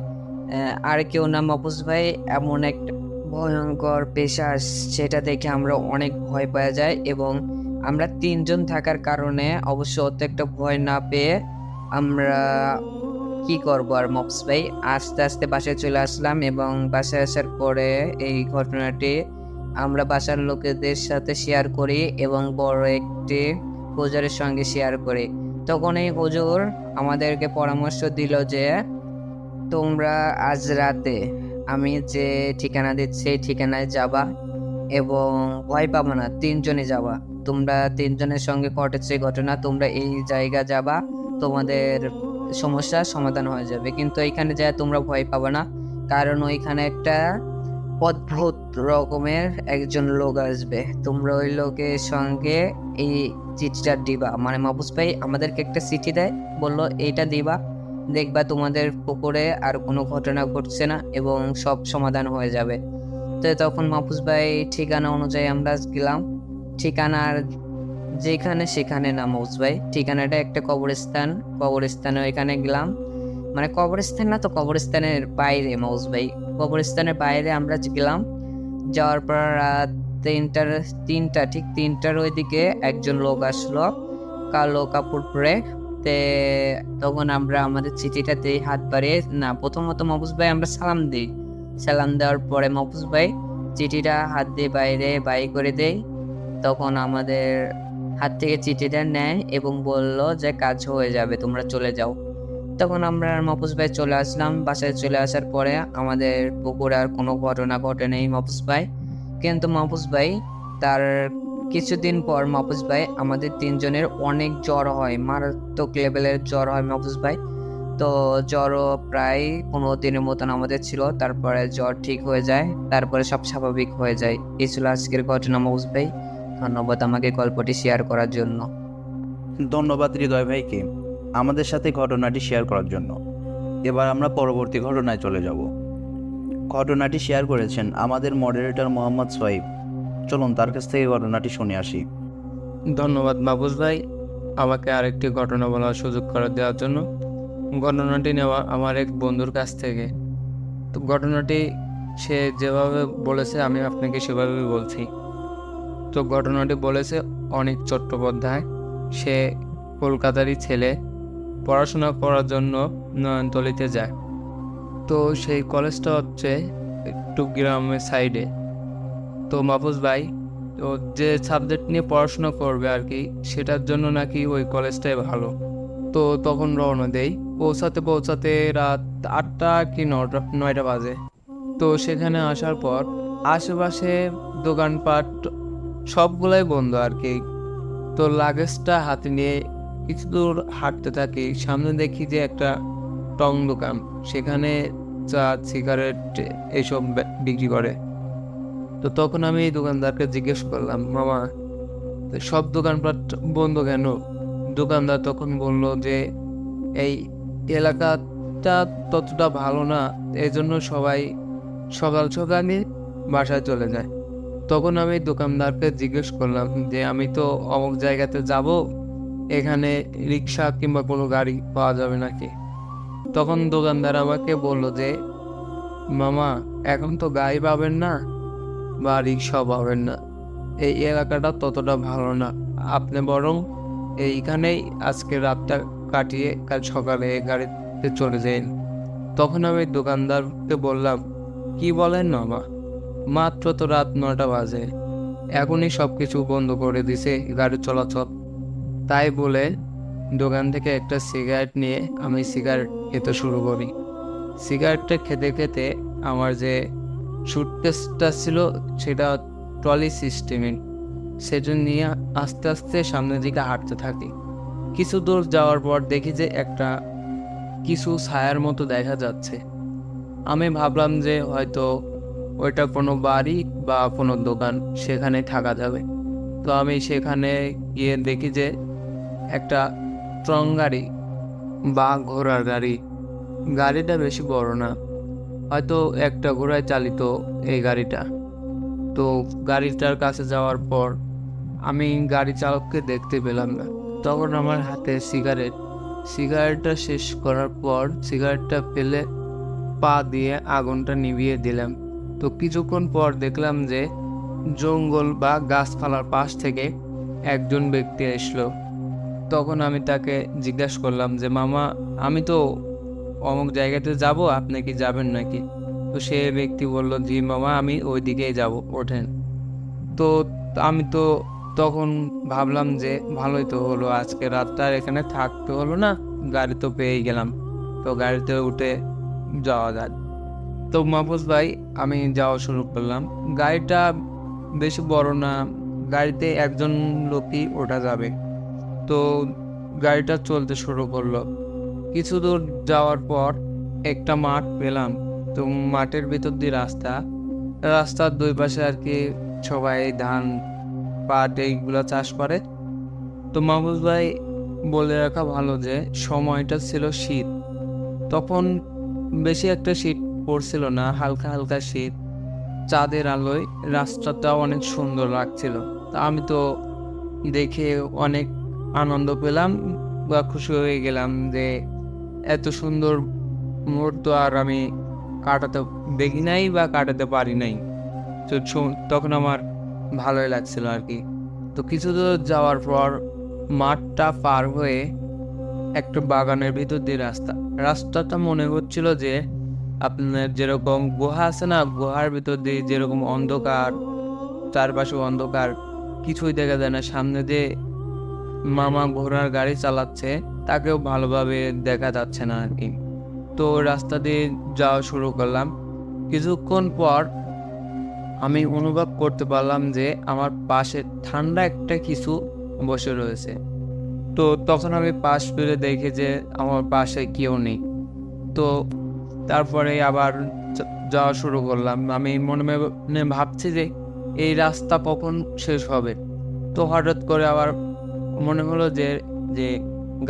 Speaker 5: আর কেউ না মাহফুজ ভাই এমন একটা ভয়ঙ্কর পেশা, সেটা দেখে আমরা অনেক ভয় পাওয়া যায় এবং আমরা 3 জন থাকার কারণে অবশ্য অত একটা ভয় না পেয়ে আমরা কি করবো আর মাহফুজ ভাই আস্তে আস্তে বাসায় চলে আসলাম এবং বাসায় আসার পরে এই ঘটনাটি আমরা বাসার লোকেদের সাথে শেয়ার করি এবং বড় একটি হুজুরের সঙ্গে শেয়ার করি। তখন এই হুজুর আমাদেরকে পরামর্শ দিল যে তোমরা আজ রাতে আমি যে ঠিকানা দিচ্ছি সেই ঠিকানায় যাবা এবং ভয় পাবো না, 3 জনে যাবা। তোমরা 3 জনের সঙ্গে ঘটেছে ঘটনা, তোমরা এই জায়গা যাবা, তোমাদের সমস্যার সমাধান হয়ে যাবে। কিন্তু এখানে যায় তোমরা ভয় পাবে না, কারণ ওইখানে একটা অদ্ভুত রকমের একজন লোক আসবে। তোমরা ওই লোকের সঙ্গে এই চিঠিটা দিবা, মানে মাহফুজ ভাই আমাদেরকে একটা চিঠি দেয়, বললো এইটা দিবা, দেখবা তোমাদের পুকুরে আর কোনো ঘটনা ঘটছে না এবং সব সমাধান হয়ে যাবে। তো তখন মাহফুজ ভাই ঠিকানা অনুযায়ী আমরা গেলাম। ঠিকানার যেখানে সেখানে না মাহফুজ ভাই, ঠিকানাটা একটা কবরস্থানে ওইখানে গেলাম, মানে কবরস্থান না তো কবরস্থানের বাইরে মাহফুজ ভাই, কবরস্থানের বাইরে আমরা গেলাম। যাওয়ার পর রাত 3টার ওইদিকে একজন লোক আসলো কালো কাপড় পরে। তখন আমরা আমাদের চিঠিটা দিই হাত বাড়িয়ে, না প্রথমত মাহফুজ ভাই আমরা সালাম দিই, সালাম দেওয়ার পরে মাহফুজ ভাই চিঠিটা হাত দিয়ে বাইরে করে দেই। তখন আমাদের হাত থেকে চিঠিটা নেয় এবং বলল যে কাজ হয়ে যাবে, তোমরা চলে যাও। তখন আমরা মাহফুজ ভাই চলে আসলাম। বাসায় চলে আসার পরে আমাদের পুকুরে আর কোনো ঘটনা ঘটে নেই মাহফুজ ভাই। কিন্তু মাহফুজ ভাই তার কিছুদিন পর মাহফুজ ভাই আমাদের 3 জনের অনেক জ্বর হয়, মারাত্মক লেভেলের জ্বর হয় মাহফুজ ভাই। তো জ্বরও প্রায় 15 দিনের মতন আমাদের ছিল, তারপরে জ্বর ঠিক হয়ে যায়, তারপরে সব স্বাভাবিক হয়ে যায়। এই ছিল আজকের ঘটনা মাহফুজ ভাই। ধন্যবাদ আমাকে গল্পটি শেয়ার করার জন্য।
Speaker 1: ধন্যবাদ হৃদয় ভাইকে আমাদের সাথে ঘটনাটি শেয়ার করার জন্য। এবার আমরা পরবর্তী ঘটনায় চলে যাব। ঘটনাটি শেয়ার করেছেন আমাদের মডারেটর মোহাম্মদ সোহাইব। চলুন তার কাছ থেকে ঘটনাটি শুনে আসি।
Speaker 3: ধন্যবাদ মাহফুজ ভাই আমাকে আরেকটি ঘটনা বলার সুযোগ করে দেওয়ার জন্য। ঘটনাটি নেওয়া আমার এক বন্ধুর কাছ থেকে। তো ঘটনাটি সে যেভাবে বলেছে আমি আপনাকে সেভাবে বলছি। তো ঘটনাটি বলেছে অনিক চট্টোপাধ্যায়। সে কলকাতারই ছেলে, পড়াশোনা করার জন্য নয়নতলিতে যায়। তো সেই কলেজটা হচ্ছে একটু গ্রামের সাইডে। তো মাহফুজ ভাই তো যে সাবজেক্ট নিয়ে পড়াশোনা করবে আর কি, সেটার জন্য নাকি ওই কলেজটাই ভালো। তো তখন রওনা দেই, পৌঁছাতে রাত 8টা কি 9টা বাজে। তো সেখানে আসার পর আশেপাশে দোকানপাট সবগুলাই বন্ধ আর কি। তো লাগেজটা হাতে নিয়ে কিছু দূর হাঁটতে থাকি, সামনে দেখি যে একটা টং দোকান, সেখানে চা সিগারেট এইসব বিক্রি করে। তো তখন আমি এই দোকানদারকে জিজ্ঞেস করলাম, মামা সব দোকানপাট বন্ধ কেন? দোকানদার তখন বলল যে এই এলাকাটা ততটা ভালো না, এই জন্য সবাই সকাল সকালই বাসায় চলে যায়। তখন আমি দোকানদারকে জিজ্ঞেস করলাম যে আমি তো অমুক জায়গাতে যাব, এখানে রিক্সা কিংবা কোনো গাড়ি পাওয়া যাবে নাকি? তখন দোকানদার আমাকে বলল যে মামা এখন তো গাড়ি পাবেন না বা রিক্সাও পাবেন না, এই এলাকাটা ততটা ভালো না, আপনি বরং এইখানেই আজকে রাতটা কাটিয়ে কাল সকালে গাড়িতে চলে যান। তখন আমি দোকানদারকে বললাম, কি বলেন মামা, মাত্র তো রাত 9টা বাজে, এখনই সব কিছু বন্ধ করে দিছে গাড়ি চলাচল। তাই বলে দোকান থেকে একটা সিগারেট নিয়ে আমি সিগারেট খেতে শুরু করি। সিগারেটটা খেতে খেতে আমার যে সুটকেসটা ছিল সেটা ট্রলি সিস্টেমের, সেটা নিয়ে আস্তে আস্তে সামনের দিকে হাঁটতে থাকি। কিছু দূর যাওয়ার পর দেখি যে একটা কিছু ছায়ার মতো দেখা যাচ্ছে। আমি ভাবলাম যে হয়তো ওইটা কোনো বাড়ি বা কোনো দোকান, সেখানে থাকা যাবে। তো আমি সেখানে গিয়ে দেখি যে একটা ট্রং গাড়ি বা ঘোড়ার গাড়ি। গাড়িটা বেশি বড় না, হয়তো একটা ঘোড়ায় চালিত এই গাড়িটা।
Speaker 6: তো গাড়িটার কাছে যাওয়ার পর আমি গাড়ি চালককে দেখতে পেলাম না। তখন আমার হাতে সিগারেটটা শেষ করার পর সিগারেটটা ফেলে পা দিয়ে আগুনটা নিভিয়ে দিলাম। তো কিছুক্ষণ পর দেখলাম যে জঙ্গল বা গাছপালার পাশ থেকে একজন ব্যক্তি আসলো। তখন আমি তাকে জিজ্ঞাসা করলাম যে মামা, আমি তো অমুক জায়গাতে যাব, আপনি কি যাবেন নাকি? তো সে ব্যক্তি বলল, জি মামা, আমি ওই দিকেই যাব, ওঠেন। তো আমি তো তখন ভাবলাম যে ভালোই তো হলো, আজকে রাতটা আর এখানে থাকতে হলো না, গাড়ি তো পেয়েই গেলাম, তো গাড়িতে উঠে যাওয়া যায়। তো মাহফুজ ভাই, আমি যাওয়া শুরু করলাম। গাড়িটা বেশি বড় না, গাড়িতে একজন লোকই ওঠা যাবে। তো গাড়িটা চলতে শুরু করলো। কিছু দূর যাওয়ার পর একটা মাঠ পেলাম। তো মাঠের ভিতর দিয়ে রাস্তার দুই পাশে আর কি সবাই ধান, পাট এইগুলো চাষ করে। তো মাহফুজ ভাই, বলে রাখা ভালো যে সময়টা ছিল শীত, তখন বেশি একটা শীত পড়ছিল না, হালকা হালকা শীত। চাঁদের আলোয় রাস্তাটা অনেক সুন্দর লাগছিল। তা আমি তো দেখে অনেক আনন্দ পেলাম বা খুশি হয়ে গেলাম যে এত সুন্দর মুহূর্ত আর আমি দেখি নাই বা কাটাতে পারি নাই। তো তখন আমার ভালোই লাগছিল আর কি। তো কিছু দূর যাওয়ার পর মাঠটা পার হয়ে একটা বাগানের ভিতর দিয়ে রাস্তাটা মনে হচ্ছিল যে আপনার যেরকম গুহা আছে না, গুহার ভিতর দিয়ে যেরকম অন্ধকার, চারপাশে অন্ধকার, কিছুই দেখা যায় না। সামনে দিয়ে মামা ঘোড়ার গাড়ি চালাচ্ছে, তাকেও ভালোভাবে দেখা যাচ্ছে না আর কি। তো রাস্তা দিয়ে যাওয়া শুরু করলাম। কিছুক্ষণ পর আমি অনুভব করতে পারলাম যে আমার পাশে ঠান্ডা একটা কিছু বসে রয়েছে। তো তখন আমি পাশ ফিরে দেখি যে আমার পাশে কেউ নেই। তো তারপরে আবার যাওয়া শুরু করলাম। আমি মনে মনে ভাবছি যে এই রাস্তা কখন শেষ হবে। তো হঠাৎ করে আবার মনে হলো যে যে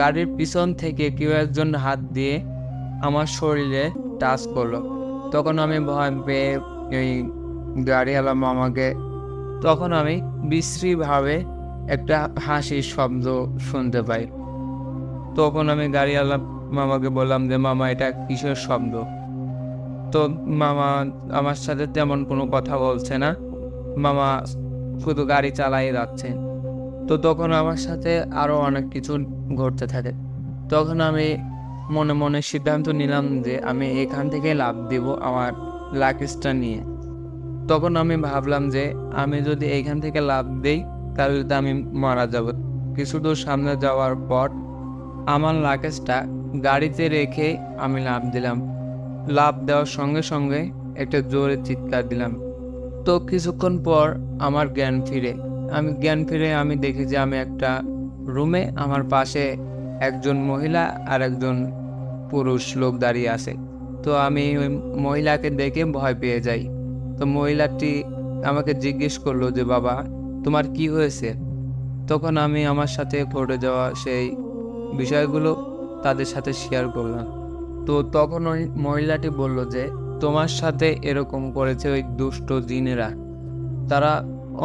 Speaker 6: গাড়ির পিছন থেকে কেউ একজন হাত দিয়ে আমার শরীরে টাচ করলো। তখন আমি ভয় পেয়ে এই গাড়িওয়ালা মামাকে, তখন আমি বিশ্রীভাবে একটা হাসির শব্দ শুনতে পাই। তখন আমি গাড়িওয়ালা মামাকে বললাম যে মামা, এটা কিসের শব্দ? তো মামা আমার সাথে তেমন কোনো কথা বলছে না, মামা শুধু গাড়ি চালাই যাচ্ছে। তো তখন আমার সাথে আরও অনেক কিছু ঘটতে থাকে। তখন আমি মনে মনে সিদ্ধান্ত নিলাম যে আমি এখান থেকে লাফ দিব আমার লাগেজটা নিয়ে। তখন আমি ভাবলাম যে আমি যদি এইখান থেকে লাফ দিই তাহলে তো আমি মারা যাব। কিছু দূর সামনে যাওয়ার পর আমার লাগেজটা গাড়িতে রেখে আমি লাফ দিলাম। লাফ দেওয়ার সঙ্গে সঙ্গে একটা জোরে চিৎকার দিলাম। তো কিছুক্ষণ পর আমার জ্ঞান ফিরে আমি দেখি যে আমি একটা রুমে, আমার পাশে একজন মহিলা আর একজন পুরুষ লোক দাঁড়িয়ে আছে। তো আমি ওই মহিলাকে দেখে ভয় পেয়ে যাই। তো মহিলাটি আমাকে জিজ্ঞেস করলো যে বাবা, তোমার কি হয়েছে? তখন আমি আমার সাথে ঘটে যাওয়া সেই বিষয়গুলো তাদের সাথে শেয়ার করলাম। তো তখন ওই মহিলাটি বলল যে তোমার সাথে এরকম করেছে ওই দুষ্ট জিনেরা। তারা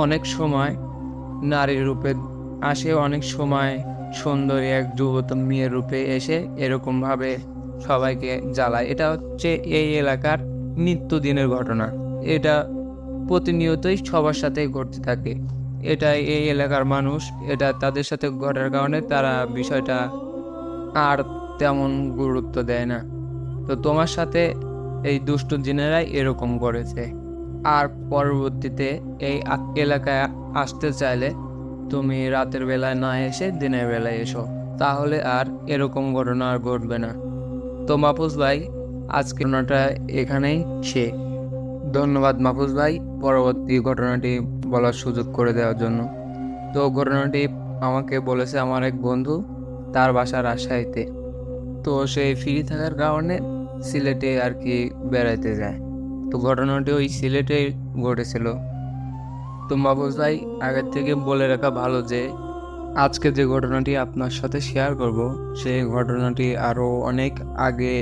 Speaker 6: অনেক সময় নারীর রূপে আসে, অনেক সময় সুন্দরী এক যুবতী মেয়ের রূপে এসে এরকমভাবে সবাইকে জ্বালায়। এটা হচ্ছে এই এলাকার নিত্যদিনের ঘটনা। এটা প্রতিনিয়তই সবার সাথেই ঘটতে থাকে। এটা এই এলাকার মানুষ, এটা তাদের সাথে ঘটার কারণে তারা বিষয়টা আর তেমন গুরুত্ব দেয় না। তো তোমার সাথে এই দুষ্ট জিনেরাই এরকম করেছে। আর পরবর্তীতে এই এলাকায় আসতে চাইলে তুমি রাতের বেলায় না এসে দিনের বেলায় এসো, তাহলে আর এরকম ঘটনা আর ঘটবে না। তো মাহফুজ ভাই, আজকে ঘটনাটা এখানেই শেষ। ধন্যবাদ মাহফুজ ভাই পরবর্তী ঘটনাটি বলার সুযোগ করে দেওয়ার জন্য। তো ঘটনাটি আমাকে বলেছে আমার এক বন্ধু, তার বাসা রাজশাহীতে। তো সে ফ্রি থাকার কারণে সিলেটে আর কি বেড়াইতে যায়। তো ঘটনাটি ওই সিলেটে ঘটেছিল। তো মাহফুজ ভাই, আগের থেকে বলে রাখা ভালো যে আজকে যে ঘটনাটি আপনার সাথে শেয়ার করব, সেই ঘটনাটি আরও অনেক আগে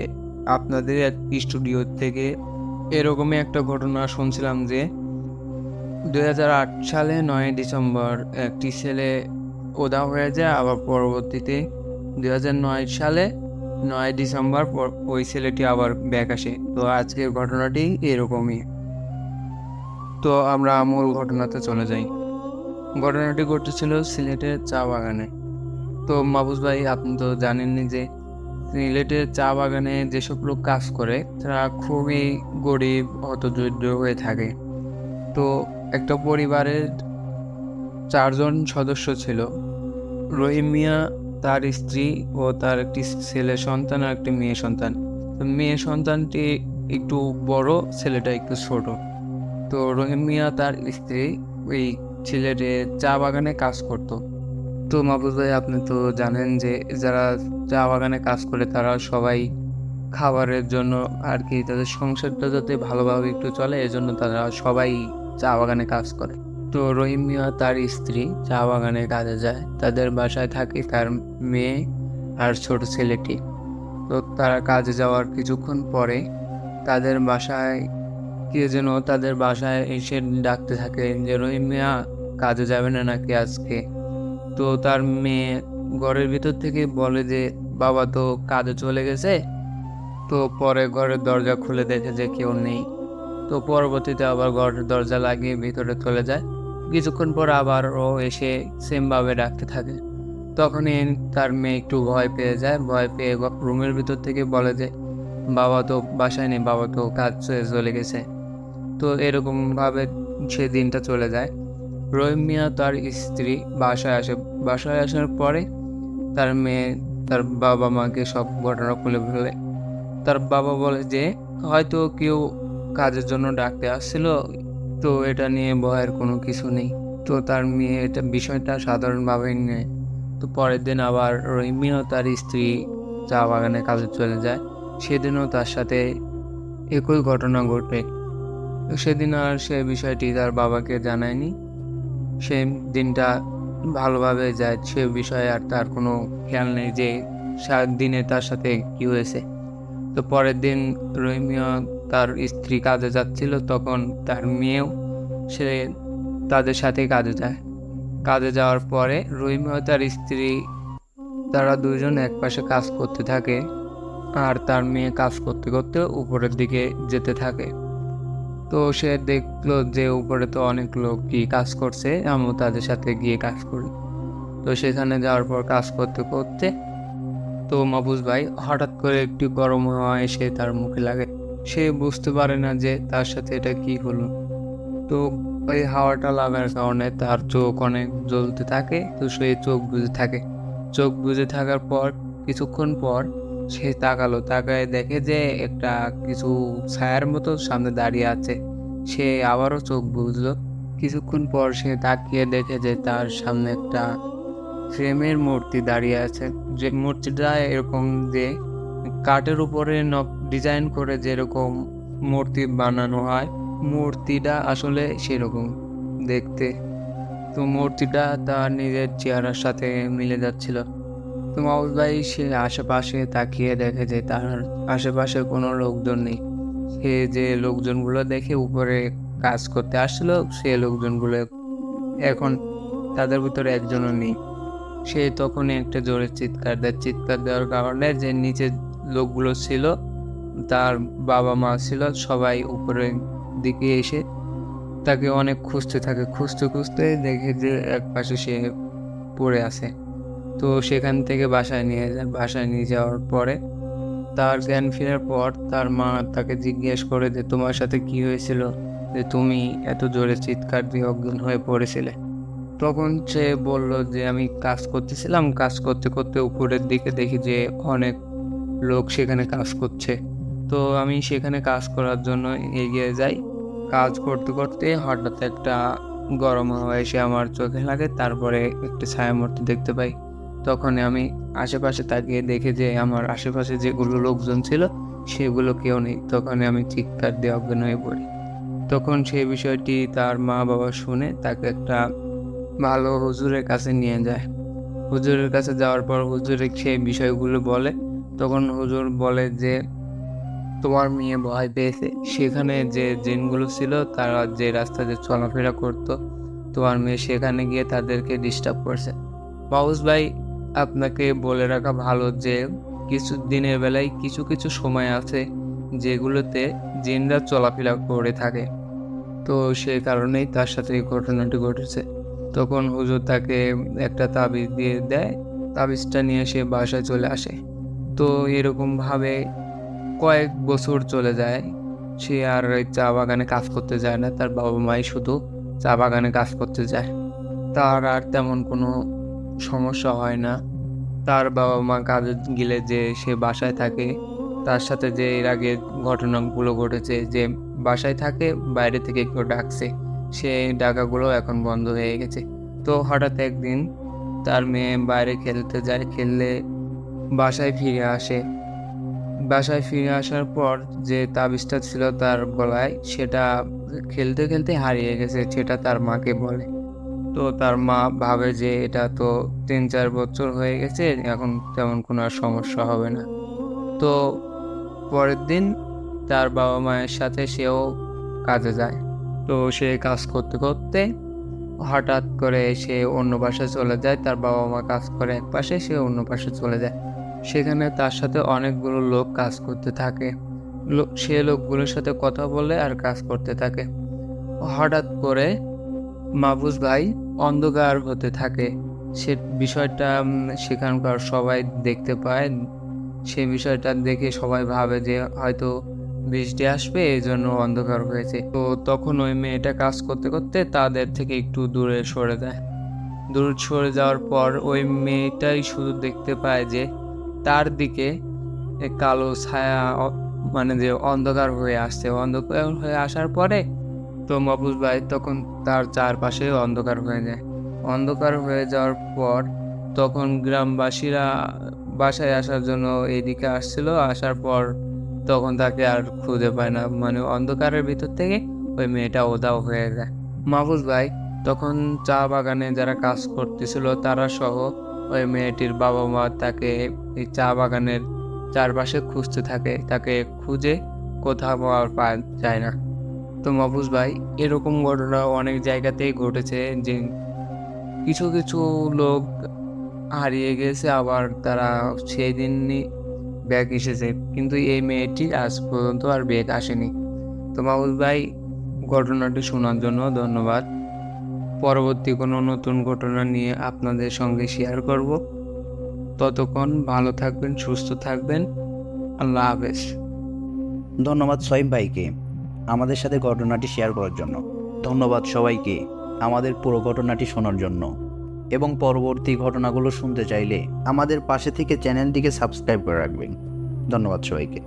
Speaker 6: আপনাদের এক স্টুডিও থেকে এরকমই একটা ঘটনা শুনছিলাম যে 2008 সালে 9 ডিসেম্বর একটি ছেলে উধাও হয়ে যায়, আবার পরবর্তীতে 2009 সালে 9 ডিসেম্বর ওই ছেলেটি আবার ব্যাক আসে। তো আজকের ঘটনাটি এরকমই। তো আমরা মূল ঘটনাতে চলে যাই। ঘটনাটি ঘটেছিল সিলেটের চা বাগানে। তো মাহফুজ ভাই, আপনি তো জানেনই যে সিলেটের চা বাগানে যেসব লোক কাজ করে তারা খুবই গরিব, হতদরিদ্র হয়ে থাকে। তো একটা পরিবারের 4 জন সদস্য ছিল। রহিম মিয়া, তার স্ত্রী ও তার একটি ছেলে সন্তান আর একটি মেয়ে সন্তান। তো মেয়ে সন্তানটি একটু বড়, ছেলেটা একটু ছোট। তো রহিম মিয়া তার স্ত্রী ওই সিলেটের চা বাগানে কাজ করত। তো মাহফুজ ভাই, আপনি তো জানেন যে যারা চা বাগানে কাজ করে তারা সবাই খাবারের জন্য আর কি, তাদের সংসারটা যাতে ভালোভাবে একটু চলে এজন্য তারা সবাই চা বাগানে কাজ করে। তো রহিম মিয়া তার স্ত্রী চা বাগানে কাজে যায়। তাদের বাসায় থাকে তার মেয়ে আর ছোট ছেলেটি। তো তারা কাজে যাওয়ার কিছুক্ষণ পরে তাদের বাসায় কে যেন তাদের বাসায় এসে ডাকতে থাকে যে রহিম মিয়া কাজে যাবে না নাকি আজকে। তো তার মেয়ে ঘরের ভিতর থেকে বলে যে বাবা তো কাজে চলে গেছে। তো পরে ঘরের দরজা খুলে দেখে যে কেউ নেই। তো পরবর্তীতে আবার ঘরের দরজা লাগিয়ে ভিতরে চলে যায়। কিছুক্ষণ পর আবার ও এসে সেমভাবে ডাকতে থাকে। তখনই তার মেয়ে একটু ভয় পেয়ে যায়। ভয় পেয়ে রুমের ভিতর থেকে বলে যে বাবা তো বাসায় নেই, বাবা তো কাজ চলে গেছে। তো এরকমভাবে সে দিনটা চলে যায়। রহিম মিয়া তার স্ত্রী বাসায় আসে। বাসায় আসার পরে তার মেয়ে তার বাবা মাকে সব ঘটনা খুলে বলে। তার বাবা বলে যে হয়তো কেউ কাজের জন্য ডাকতে আসছিল, তো এটা নিয়ে ভয়ের কোনো কিছু নেই। তো তার মেয়ে এটা বিষয়টা সাধারণভাবে নেয়। তো পরের দিন আবার রহিম মিয়া তার স্ত্রী চা বাগানে কাজে চলে যায়। সেদিনও তার সাথে একই ঘটনা ঘটে। সেদিন আর সে বিষয়টি তার বাবাকে জানায়নি। সে দিনটা ভালোভাবে যায়, সে বিষয়ে আর তার কোনো খেয়াল নেই যে দিনে তার সাথে কি হয়েছে। তো পরের দিন রহিম মিয়া তার স্ত্রী কাজে যাচ্ছিল, তখন তার মেয়েও সে তাদের সাথে কাজে যায়। কাজে যাওয়ার পরে রহিম মিয়া তার স্ত্রী তারা দুজন একপাশে কাজ করতে থাকে আর তার মেয়ে কাজ করতে করতে উপরের দিকে যেতে থাকে। তো সে দেখলো যে উপরে তো অনেক লোকই কাজ করছে, আমিও তাদের সাথে গিয়ে কাজ করি। তো সেখানে যাওয়ার পর কাজ করতে করতে তো মাহফুজ ভাই হঠাৎ করে একটু গরম হাওয়া এসে তার মুখে লাগে। সে বুঝতে পারে না যে তার সাথে এটা কি হলো। তো ওই হাওয়াটা লাগার কারণে তার চোখ অনেক জ্বলতে থাকে। তো সে চোখ বুজে থাকে। চোখ বুজে থাকার পর কিছুক্ষণ পর সে তাকায় দেখে যে একটা কিছু ছায়ার মতো সামনে দাঁড়িয়ে আছে। সে আবারও চোখ বুঝলো। কিছুক্ষণ পর সে তাকিয়ে দেখে যে তার সামনে একটা ফ্রেমের মূর্তি দাঁড়িয়ে আছে। যে মূর্তিটা এরকম যে কাঠের উপরে ডিজাইন করে যেরকম মূর্তি বানানো হয়, মূর্তিটা আসলে সেরকম দেখতে। তো মূর্তিটা তার নিজের চেহারার সাথে মিলে যাচ্ছিল। তো মাহফুজ ভাই সে আশেপাশে তাকিয়ে দেখে যে তার আশেপাশে কোনো লোকজন নেই। সে যে লোকজনগুলো দেখে উপরে কাজ করতে আসছিল, সে লোকজনগুলো এখন তাদের ভিতরে একজনও নেই। সে তখনই একটা জোরে চিৎকার দেয়। চিৎকার দেওয়ার কারণে যে নিচে লোকগুলো ছিল, তার বাবা মা ছিল, সবাই উপরের দিকে এসে তাকে অনেক খুঁজতে থাকে। খুঁজতে দেখে যে এক পাশে সে পড়ে আছে। তো সেখান থেকে বাসায় নিয়ে যায়। বাসায় নিয়ে যাওয়ার পরে তার জ্ঞান ফেরার পর তার মা তাকে জিজ্ঞেস করে যে তোমার সাথে কি হয়েছিল, যে তুমি এত জোরে চিৎকার দিয়ে অজ্ঞান হয়ে পড়েছিলে। তখন সে বলল যে আমি কাজ করতেছিলাম, কাজ করতে করতে উপরের দিকে দেখি যে অনেক লোক সেখানে কাজ করছে। তো আমি সেখানে কাজ করার জন্য এগিয়ে যাই। কাজ করতে করতে হঠাৎ একটা গরম হাওয়া এসে আমার চোখে লাগে। তারপরে একটা ছায়ামূর্তি দেখতে পাই। তখন আমি আশেপাশে তাকিয়ে দেখে যে আমার আশেপাশে যেগুলো লোকজন ছিল সেগুলো কেউ নেই। তখন আমি চিৎকার দিয়ে অজ্ঞান হয়ে পড়ি। তখন সেই বিষয়টি তার মা বাবা শুনে তাকে একটা ভালো হুজুরের কাছে নিয়ে যায়। হুজুরের কাছে যাওয়ার পর হুজুরে সেই বিষয়গুলো বলে। তখন হুজুর বলে যে তোমার মেয়ে ভয় পেয়েছে। সেখানে যে জিনগুলো ছিল তারা যে রাস্তা দিয়ে চলাফেরা করতো, তোমার মেয়ে সেখানে গিয়ে তাদেরকে ডিস্টার্ব করছে। মাহফুজ ভাই, আপনাকে বলে রাখা ভালো যে কিছু দিনের বেলায় কিছু কিছু সময় আছে যেগুলোতে জিনরা চলাফেরা করে থাকে। তো সেই কারণেই তার সাথে এই ঘটনাটি ঘটেছে। তখন হুজুর তাকে একটা তাবিজ দিয়ে দেয়, তাবিজটা নিয়ে সে বাসায় চলে আসে। তো এরকমভাবে কয়েক বছর চলে যায়, সে আর ওই চা বাগানে কাজ করতে যায় না, তার বাবা মাই শুধু চা বাগানে কাজ করতে যায়। তার আর তেমন কোনো সমস্যা হয় না। তার বাবা মা কাজে গেলে যে সে বাসায় থাকে, তার সাথে যে এর আগে ঘটনাগুলো ঘটেছে যে বাসায় থাকে বাইরে থেকে কেউ ডাকছে, সেই ডাকাগুলো এখন বন্ধ হয়ে গেছে। তো হঠাৎ একদিন তার মেয়ে বাইরে খেলতে যায়, খেললে বাসায় ফিরে আসে। বাসায় ফিরে আসার পর যে তাবিজটা ছিল তার গলায়, সেটা খেলতে খেলতে হারিয়ে গেছে, সেটা তার মাকে বলে। তো তার মা ভাবে যে এটা তো 3-4 বছর হয়ে গেছে, এখন তেমন কোনো আর সমস্যা হবে না। তো পরের দিন তার বাবা মায়ের সাথে সেও কাজে যায়। তো সে কাজ করতে করতে হঠাৎ করে সে অন্য বাসায় চলে যায়। তার বাবা মা কাজ করে এক পাশে, সে অন্য পাশে চলে যায়। সেখানে তার সাথে অনেকগুলো লোক কাজ করতে থাকে। সে লোকগুলোর সাথে কথা বলে আর কাজ করতে থাকে। হঠাৎ করে মাহফুজ ভাই অন্ধকার হতে থাকে। সে বিষয়টা সেখানকার সবাই দেখতে পায়। সে বিষয়টা দেখে সবাই ভাবে যে হয়তো বৃষ্টি আসবে, এই জন্য অন্ধকার হয়েছে। তো তখন ওই মেয়েটা কাজ করতে করতে তাদের থেকে একটু দূরে সরে যায়। দূরে সরে যাওয়ার পর ওই মেয়েটাই শুধু দেখতে পায় যে তার দিকে কালো ছায়া, মানে যে অন্ধকার হয়ে আসছে। অন্ধকার হয়ে আসার পরে তো মাহফুজ ভাই তখন তার চারপাশে অন্ধকার হয়ে যায়। অন্ধকার হয়ে যাওয়ার পর তখন গ্রামবাসীরা বাসায় আসার জন্য এইদিকে আসছিল। আসার পর তখন তাকে আর খুঁজে পায় না, মানে অন্ধকারের ভিতর থেকে ওই মেয়েটা উধাও হয়ে যায়। মাহফুজ ভাই তখন চা বাগানে যারা কাজ করতেছিল তারা সহ ওই মেয়েটির বাবা মা তাকে এই চা বাগানের চারপাশে খুঁজতে থাকে। তাকে খুঁজে কোথাও আর পাওয়া যায় না। তো মাহফুজ ভাই, এরকম ঘটনা অনেক জায়গাতেই ঘটেছে যে কিছু কিছু লোক হারিয়ে গেছে, আবার তারা সেই দিনই ব্যাগ এসেছে, কিন্তু এই মেয়েটি আজ পর্যন্ত আর ব্যাগ আসেনি। তো মাহফুজ ভাই, ঘটনাটি শোনার জন্য ধন্যবাদ। পরবর্তী কোনো নতুন ঘটনা নিয়ে আপনাদের সঙ্গে শেয়ার করব। ততক্ষণ ভালো থাকবেন, সুস্থ থাকবেন। আল্লাহ হাফেজ।
Speaker 1: ধন্যবাদ সোহেব ভাইকে আমাদের সাথে ঘটনাটি শেয়ার করার জন্য। ধন্যবাদ সবাইকে আমাদের পুরো ঘটনাটি শোনার জন্য। এবং পরবর্তী ঘটনাগুলো শুনতে চাইলে আমাদের পাশে থেকে চ্যানেলটিকে সাবস্ক্রাইব করে রাখবেন। ধন্যবাদ সবাইকে।